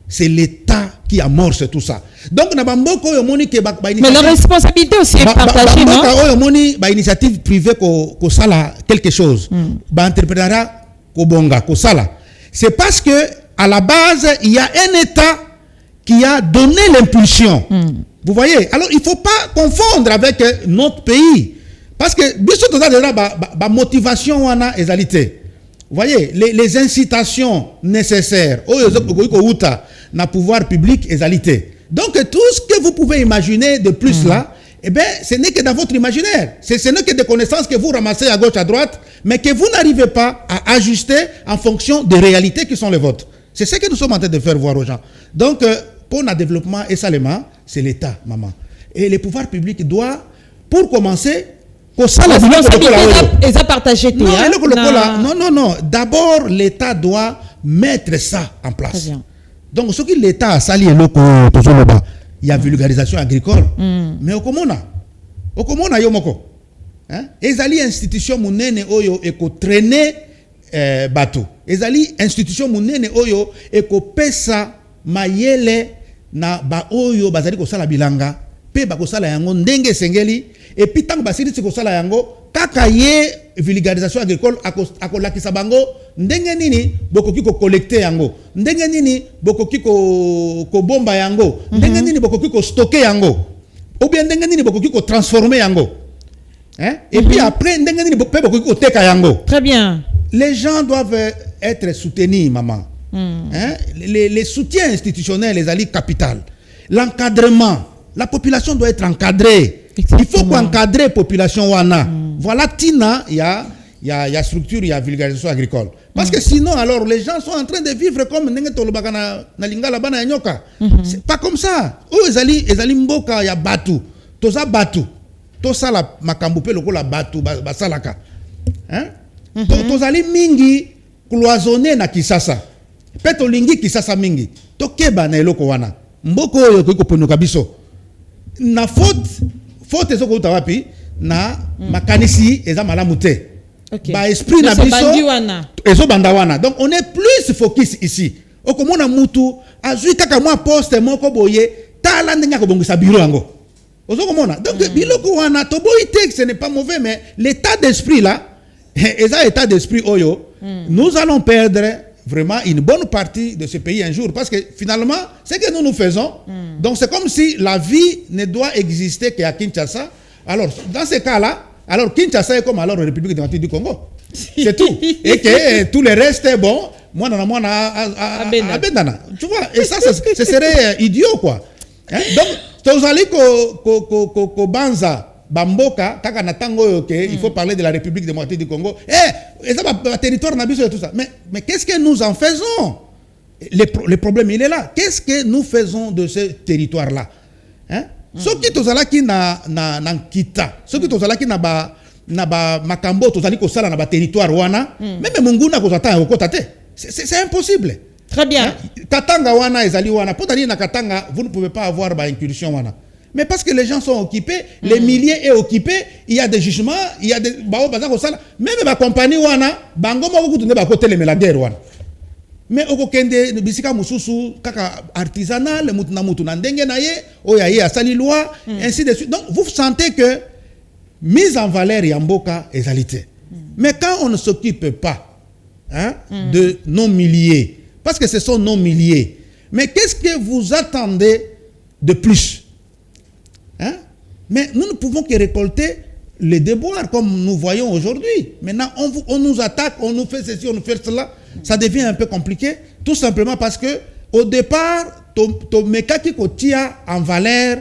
C'est l'État qui amorce tout ça. Donc na bamboko yo moni ke ba mais la responsabilité aussi est partagée non? Yo moni ba initiative privée ko sala quelque chose. Ba entrepreneuriat ko bonga ko sala. C'est parce que à la base il y a un État qui a donné l'impulsion. Vous voyez? Alors, il ne faut pas confondre avec notre pays. Parce que, la motivation, vous voyez, les incitations nécessaires, na pouvoir public, donc, tout ce que vous pouvez imaginer de plus là, eh bien, ce n'est que dans votre imaginaire. Ce n'est que des connaissances que vous ramassez à gauche, à droite, mais que vous n'arrivez pas à ajuster en fonction des réalités qui sont les vôtres. C'est ce que nous sommes en train de faire voir aux gens. Donc, pour le développement et salement, c'est l'État, maman. Et les pouvoirs publics doivent, pour commencer, ils ont partagé tout. Non. D'abord, l'État doit mettre ça en place. Donc, ce que l'État a sali, il y a vulgarisation agricole. Mais au Komona, yomoko. Ezali institution munene oyo eko traîner bateau. Ezali institution munene oyo eko pesa mayele na ba oyo bazali ko sala bilanga pe ba ko sala yango ndenge sengeli et puis tant basili ko sala yango kaka ye vulgarisation agricole akolakisa bango ndenge nini bokoki ko collecter yango ndenge nini bokoki ko bomba yango ndenge nini bokoki ko stocker yango ou bien ndenge nini bokoki ko transformer yango. Et puis après, très bien. Les gens doivent être soutenus, maman. Les soutiens institutionnels, les alliés capital. L'encadrement. La population doit être encadrée. Exactement. Il faut qu'encadrer la population. Voilà, Tina, il y a structure, il y a vulgarisation agricole. Parce que sinon, alors, les gens sont en train de vivre comme c'est pas comme ça. Ils allaient mboka, il y a batu. Toza batu. To sala makambupe loko la batu basalaka to zali mingi cloisonné na Kisasa peto lingi Kisasa mingi to keba na eloko wana mboko oyo ko ponoka biso na faute ezoko utawapi na makanisi eza malamu te ba esprit na biso ezo banda wana. Donc on est plus focus ici okomona mutu azui kaka mwa poste moko boye tala ndenge ko bongisa bureau yango. Donc, ce n'est pas mauvais, mais l'état d'esprit là, l'état d'esprit oyo, nous allons perdre vraiment une bonne partie de ce pays un jour. Parce que finalement, ce que nous faisons, donc c'est comme si la vie ne doit exister qu'à Kinshasa. Alors, dans ce cas-là, alors Kinshasa est comme alors la République démocratique du Congo. C'est tout. Et que tout le reste est bon. Moi, à Bendana. Tu vois, et ça, ce serait idiot, quoi. Donc, tozali ko banza bamboka kaka na tango que il faut parler de la République démocratique du Congo. Et ça va territoire na biso et tout ça. Mais qu'est-ce que nous en faisons? Le problème il est là. Qu'est-ce que nous faisons de ce territoire là? Ce qui tozala ki na kita, ce qui tozala ki na ba makambo tozali ko sala na ba territoire wana, même munguna ko zata ko tate. C'est impossible. Très bien. Katanga wana ezali wana. Potani na Katanga, vous ne pouvez pas avoir ba incursion wana. Mais parce que les gens sont occupés, les milliers est occupé, il y a des jugements, il y a des bao bazako sala, même ba compagnie wana, bango moko kutunde ba côté la guerre wana. Mais oko kende bisika mususu kaka artisanal, mutu na ndenge na ye, oya ye asali loi, ainsi de suite. Donc vous sentez que mise en valeur ya mboka ezalité. Mais quand on ne s'occupe pas de nos milliers, parce que ce sont nos milliers. Mais qu'est-ce que vous attendez de plus? Mais nous ne pouvons que récolter les déboires comme nous voyons aujourd'hui. Maintenant, on nous attaque, on nous fait ceci, on nous fait cela. Ça devient un peu compliqué. Tout simplement parce que au départ, to mekaki ko tia en valeur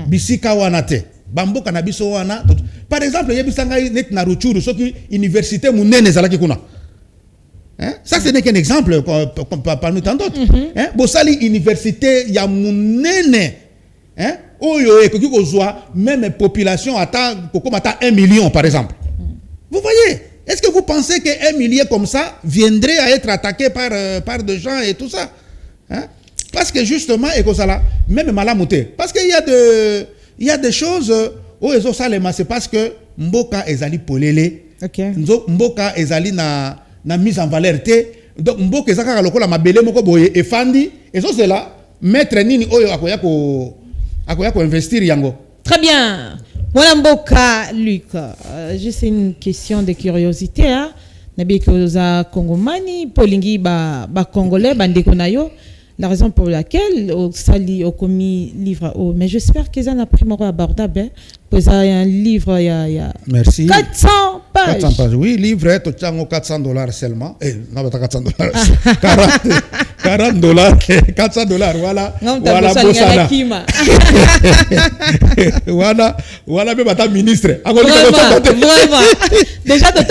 bisika wanate. Bambo kanabiso wana. Par exemple, yebisanga net na ruchuru soki université munene zalaki kuna. Ça, ce n'est qu'un exemple parmi tant d'autres. Bosali université ya munene. Oyo e koki kozwa même population atteint 1 million par exemple. Vous voyez? Est-ce que vous pensez que 1 million comme ça viendrait à être attaqué par des gens et tout ça? Parce que justement et ça même malamouté. Parce qu'il y a des choses où ezo salema, c'est parce que mboka ezali polele. Mboka ezali na mise en valeur té. Donc mboka ezaka lokola mabele moko boye efandi et ça c'est là mettre nini oyo akoya ko investir yango. Très bien. Voilà mboka Luc. Juste une question de curiosité nabi ko za Kongomani polingi ba congolais bandeko na yo. La raison pour laquelle au sali au commis livre mais j'espère qu'ils en a pris abordable. Hein. Vous avez un livre il y a Merci. 400 pages. 400 pages, oui. Livre, tu as $400 seulement. Non, pas $400. 40 dollars, $400, voilà. Non, voilà, Bossana. Voilà, même ta ministre. Vraiment. Déjà, tu as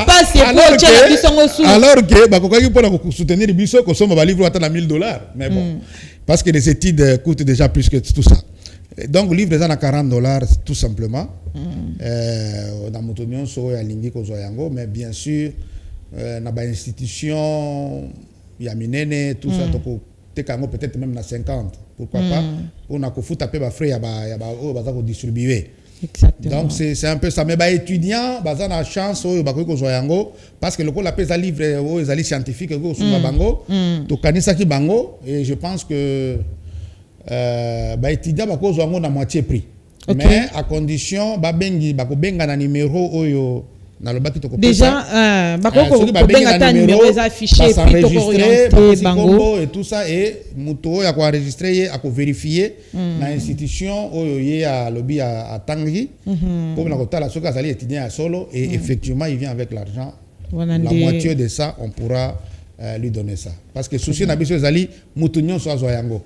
passe alors que, pour soutenir le biso, qu'on somme livre à $1000. Mais bon, parce que les études coûtent déjà plus que tout ça. Donc, le livre est à $40, tout simplement. Dans mon opinion, mais bien sûr, dans les institutions, il y a Minene, tout ça, peut-être même à 50. Pourquoi pas? On a foutu taper ma frère, il y a distribuer. Exactement. Donc, c'est un peu ça. Mais les étudiants, ils ont la chance, parce que le coup, la livre, les scientifiques, et je pense que les étudiants, ils ont la moitié prix. Okay. Mais à condition, un numéro, déjà, numéro affiché, et tout ça, et Mouto a enregistré, a vérifié dans l'institution où il y a lobby à Tanguy, pour la soka sali étudiant à solo, et effectivement, il vient avec l'argent. La moitié de ça, on pourra lui donner ça. Parce que souci na biso ezali mutunyo so azoyango.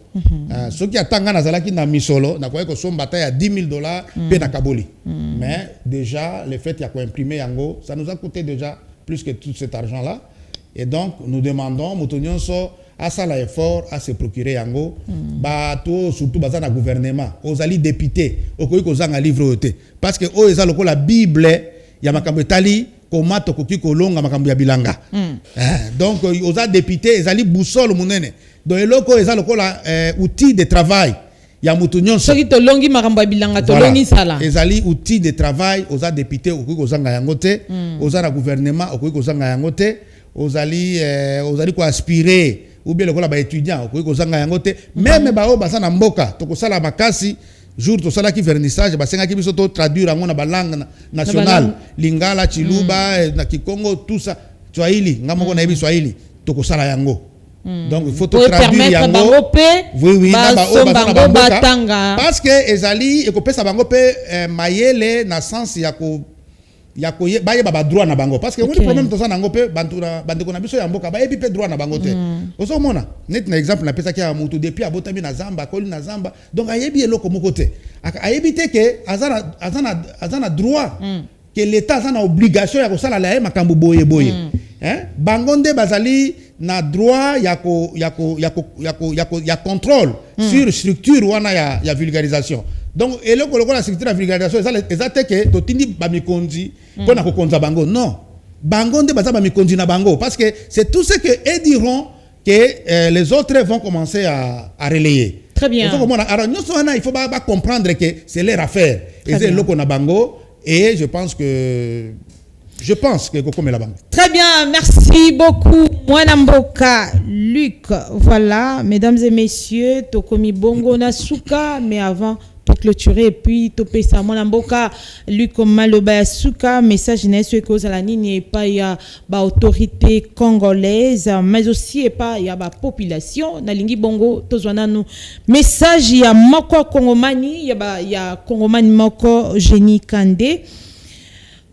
Ce qui attend na zalaki na misolo, na quoi que son bataille à $10,000 pe na kaboli. Mais déjà le fait qu'il y a quoi imprimer yango, ça nous a coûté déjà plus que tout cet argent là. Et donc nous demandons mutunyo so à ça l'effort à se procurer yango. Ba to surtout bazana gouvernement, aux ali députés, au koyi ko zanga livre oté. Parce que o eza loko la Bible ya makambo etali comment tokoki kolonga makambo ya bilanga. Donc aux députés ezali boussole munene. Donc eloko eza lokola outil de travail ya mutu nyonso. Soki to longi makambo ya bilanga to longi sala. Ezali outil de travail aux députés okoki kozanga yango te, aux na gouvernement okoki kozanga yango te, aux ko aspirer ou bien lokola ba étudiant okoki kozanga yango te, même ba o basa na mboka tokosala makasi. Jour to sala ki vernissage basenga ki biso to traduire en na langue nationale lingala chiluba na kikongo tout ça swahili ngamoko na yebi swahili to ko sala yango donc il faut to traduire yango oui na ba o batanga parce que ezali ekopesa bango pe mayele na sens ya ko baye ba droit na bango parce que woni problème to ça nango pe bandeko na biso ya mboka ba yebi pe droit na bango te oso mona net na exemple na pesa ki ya mutu depuis abotami na zamba koli na zamba donc ayebi eloko moko te ayebi te ke azana droit que l'état azana obligation ya ko sala la makambo boye bango nde bazali na droit ya contrôle sur structure wana ya vulgarisation. Donc, et là, la structure de vulgarisation, c'est que tu tindi bamikonzi pour na kokonza bango. Non, bango nde baza bamikonzi na bango parce que c'est tout ce que eux diront que les autres vont commencer à relayer. Très bien. Alors, il faut pas comprendre que c'est leur affaire. Et c'est loko na bango et je pense que Coco met la banque. Très bien, merci beaucoup. Mwanamboka Luc. Voilà, mesdames et messieurs, Tokomi Bongo Nasuka, mais avant pour clôturer et puis topé ça Mwanamboka Luc Maloba Suka, message n'est ce cause à la ligne et pas il y a autorité congolaise mais aussi et pas il y a population na lingi bongo tozwana nous message il y a moko kongomani il y a kongomani moko Génie Kandé.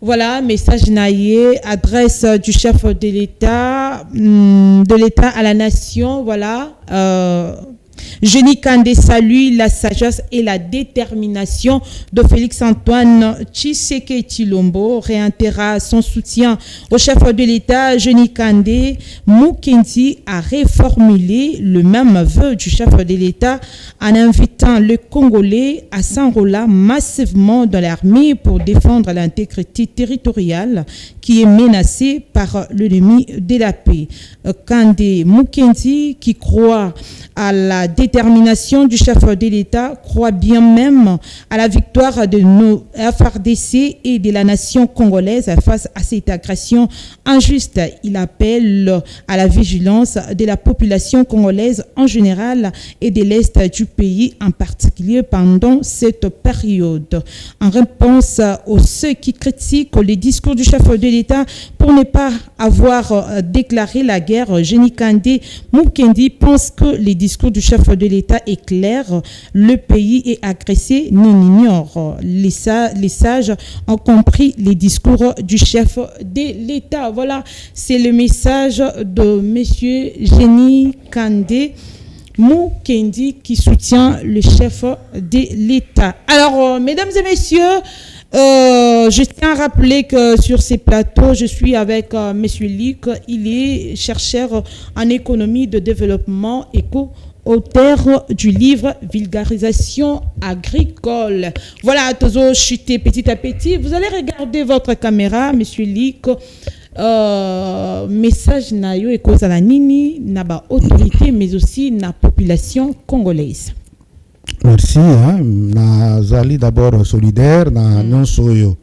Voilà, message naïe, adresse du chef de l'État à la nation, voilà. Génie Kandé salue la sagesse et la détermination de Félix-Antoine Tshisekedi Tshilombo, réitérera son soutien au chef de l'État. Génie Kandé Mukendi a reformulé le même vœu du chef de l'État en invitant le Congolais à s'enrôler massivement dans l'armée pour défendre l'intégrité territoriale qui est menacée par l'ennemi de la paix. Kandé Mukendi, qui croit à la détermination du chef de l'État, croit bien même à la victoire de nos FARDC et de la nation congolaise face à cette agression injuste. Il appelle à la vigilance de la population congolaise en général et de l'Est du pays en particulier pendant cette période. En réponse aux ceux qui critiquent les discours du chef de l'État pour ne pas avoir déclaré la guerre, Génie Kandé Mukendi pense que les discours du chef chef de l'État est clair. Le pays est agressé, non ignore. Les sages ont compris les discours du chef de l'État. Voilà, c'est le message de monsieur Génie Kandé Mukendi qui soutient le chef de l'État. Alors, mesdames et messieurs, je tiens à rappeler que sur ces plateaux, je suis avec monsieur Luc. Il est chercheur en économie de développement auteur du livre Vulgarisation agricole. Voilà, toujours chuter petit à petit. Vous allez regarder votre caméra, monsieur Luc. Message na yo cause à la nini na ba autorité mais aussi na population congolaise. Merci. Nazali d'abord solidaire na nyonso oyo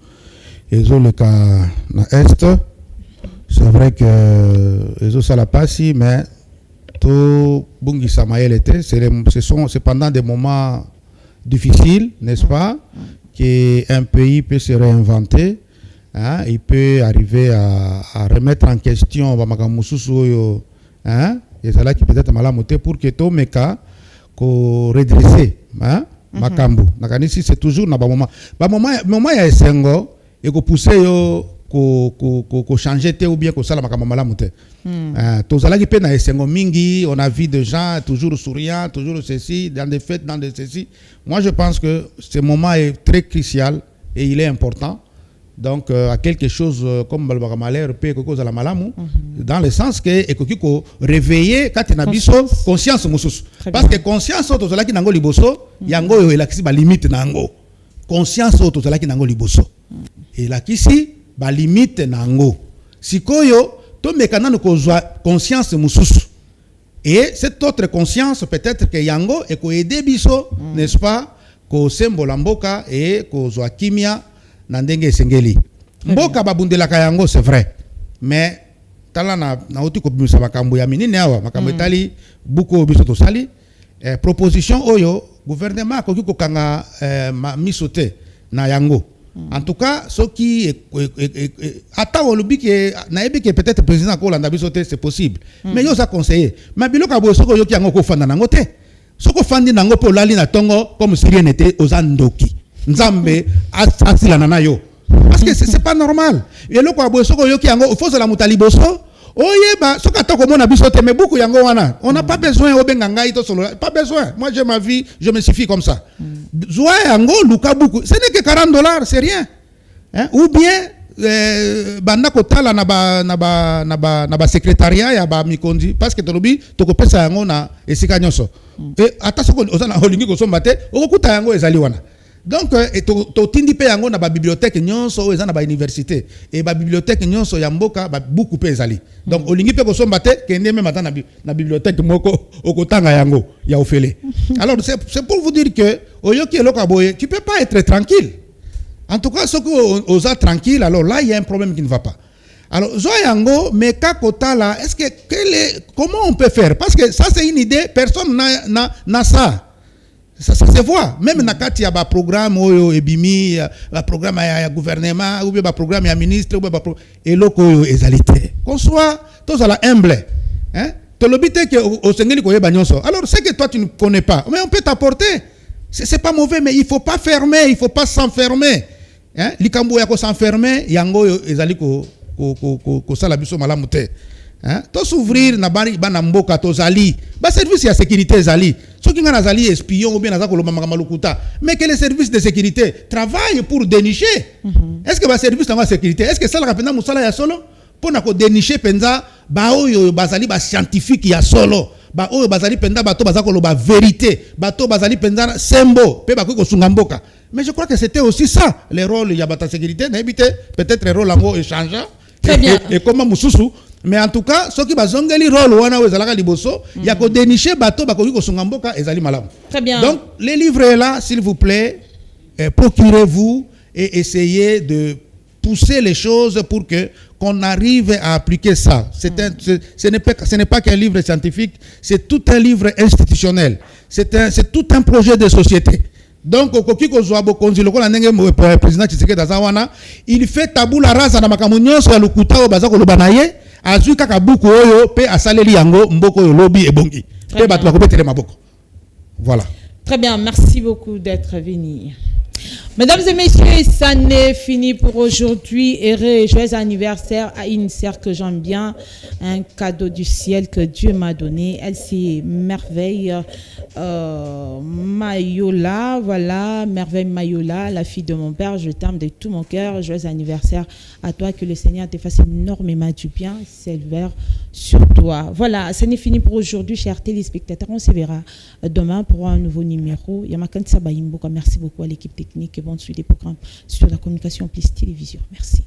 ezoleka na est. C'est vrai que ezosala pasi mais to bungisa mayele c'est pendant des moments difficiles, n'est-ce pas, qu'un pays peut se réinventer. Hein, il peut arriver à remettre en question et ça là qui peut être malamoté pour que tout meka ko redresser makambo nakanisi c'est toujours na moment ya esengo et ko pousser yo ko changer te ou bien ko sala makambo malamoté to zala ki pe na esengo mingi, on a vu des gens toujours souriants, toujours ceci dans des fêtes, dans des ceci. Moi je pense que ce moment est très crucial et il est important. Donc, à quelque chose comme Balbaramalère, dans le sens que il réveiller quand il a conscience. Parce que conscience, c'est ce qui est liboso, yango il a limite nango. Conscience, c'est ce qui est liboso. Et là, ici, ba limite nango. Si koyo, to mekana no kozwa conscience mususu. Et cette autre conscience, peut-être que yango et ko aider biso, n'est-ce pas, ko sembola mboka et ko zwa kimia. Nandenge sengeli mboka babundelaka yango c'est vrai mais tala na oti ko bimisa makambo ya minene awa makambo etali buko biso to sali proposition oyo gouvernement ko kanga misote na yango en tout cas ce qui ata olobi ke na ebi ke peut-être président ko landa bisote c'est possible mais yo ça conseiller mais biloka bo soko yo ki yango ko fanda nango te soko fandi nango po lali na tongo comme si rien n'était aux andoki Nzambe asila na yo parce que c'est pas normal et le quoi soko yo ki yango faut la mutaliboso oyeba soka to ko mona bisote mais beaucoup yango wana on n'a pas besoin obenga ngai to solo pas besoin, moi j'ai ma vie, je me suffis comme ça zoa yango luka beaucoup ce n'est que $40, c'est rien hein? Ou bien banda kotala na ba secrétariat ya ba mikondi parce que tolobi to ko pesa yango na esika nyonso et ata soko ozana holingi ko somba te okuta yango ezali wana. Donc, to tindi pe yango na ba bibliothèque nyonso eza na ba université et ba bibliothèque nyonso ya mboka ba beaucoup pe ezali. Donc olingi pe ko somba te kende même ata na bibliothèque moko okotanga yango ya ofele. Alors c'est pour vous dire que oyoki eloko boye, tu peux pas être tranquille. En tout cas, ce que osa tranquille, alors là il y a un problème qui ne va pas. Alors zoyango meka kotala, est-ce que comment on peut faire parce que ça c'est une idée, personne n'a ça. Ça se voit même na kati ya ba programme oyo ebimi ba programme ya gouvernement ou bien ba programme ya ministre ou bien ba eloko oyo ezalité qu'on soit tous à la humble hein to lobité que au sengeli ko yeba nyonso. Alors c'est que toi tu ne connais pas mais on peut t'apporter, c'est pas mauvais mais il faut pas fermer, il faut pas s'enfermer hein likambo ya ko s'enfermer yango ezali ko sala biso malamu te hein to s'ouvrir na bana mboka to zali ba service ya sécurité zali ceux qui ngana zali espion ou bien nazako lo mama malukuta mais que les services de sécurité travaillent pour dénicher est-ce que ba service de sécurité est-ce que ça la rapena musala ya solo pour na ko dénicher penza ba oyo bazali ba scientifique ya solo ba oyo bazali penza bato bazako lo ba vérité bato bazali penza sembo pe ba ko sunga mboka. Mais je crois que c'était aussi ça le rôle ya bata sécurité na ebité peut-être le rôle ngo échange et comment mususu. Mais en tout cas, ceux qui bazongeli rôle wana wezalaka liboso, ya ko dénicher bateau bakoki ko sunga mboka ezali malamu. Très bien. Donc les livres est là, s'il vous plaît, procurez-vous et essayez de pousser les choses pour que qu'on arrive à appliquer ça. Ce n'est pas qu'un livre scientifique, c'est tout un livre institutionnel. C'est tout un projet de société. Donc koki ko zwa bokonzi lokola ndenge président Tshisekedi Zawana, il fait tabou la rasa na makambo nyonso ya lukuta o bazako loba na ye. Azui kaka buku oyo pe asaleli yango mboko yo lobi ebongi pe bato bakobetele maboko. Voilà. Très bien, merci beaucoup d'être venu. Mesdames et messieurs, ça n'est fini pour aujourd'hui. Heureux et joyeux anniversaire à une sœur que j'aime bien, un cadeau du ciel que Dieu m'a donné. Elle, c'est Merveille Mayola. Voilà, Merveille Mayola, la fille de mon père. Je t'aime de tout mon cœur. Joyeux anniversaire à toi. Que le Seigneur te fasse énormément du bien. S'élève sur toi. Voilà, ça n'est fini pour aujourd'hui, chers téléspectateurs. On se verra demain pour un nouveau numéro. Yamakanti Sabayimboka. Merci beaucoup à l'équipe technique et bonne suite des programmes sur la communication plus télévision. Merci.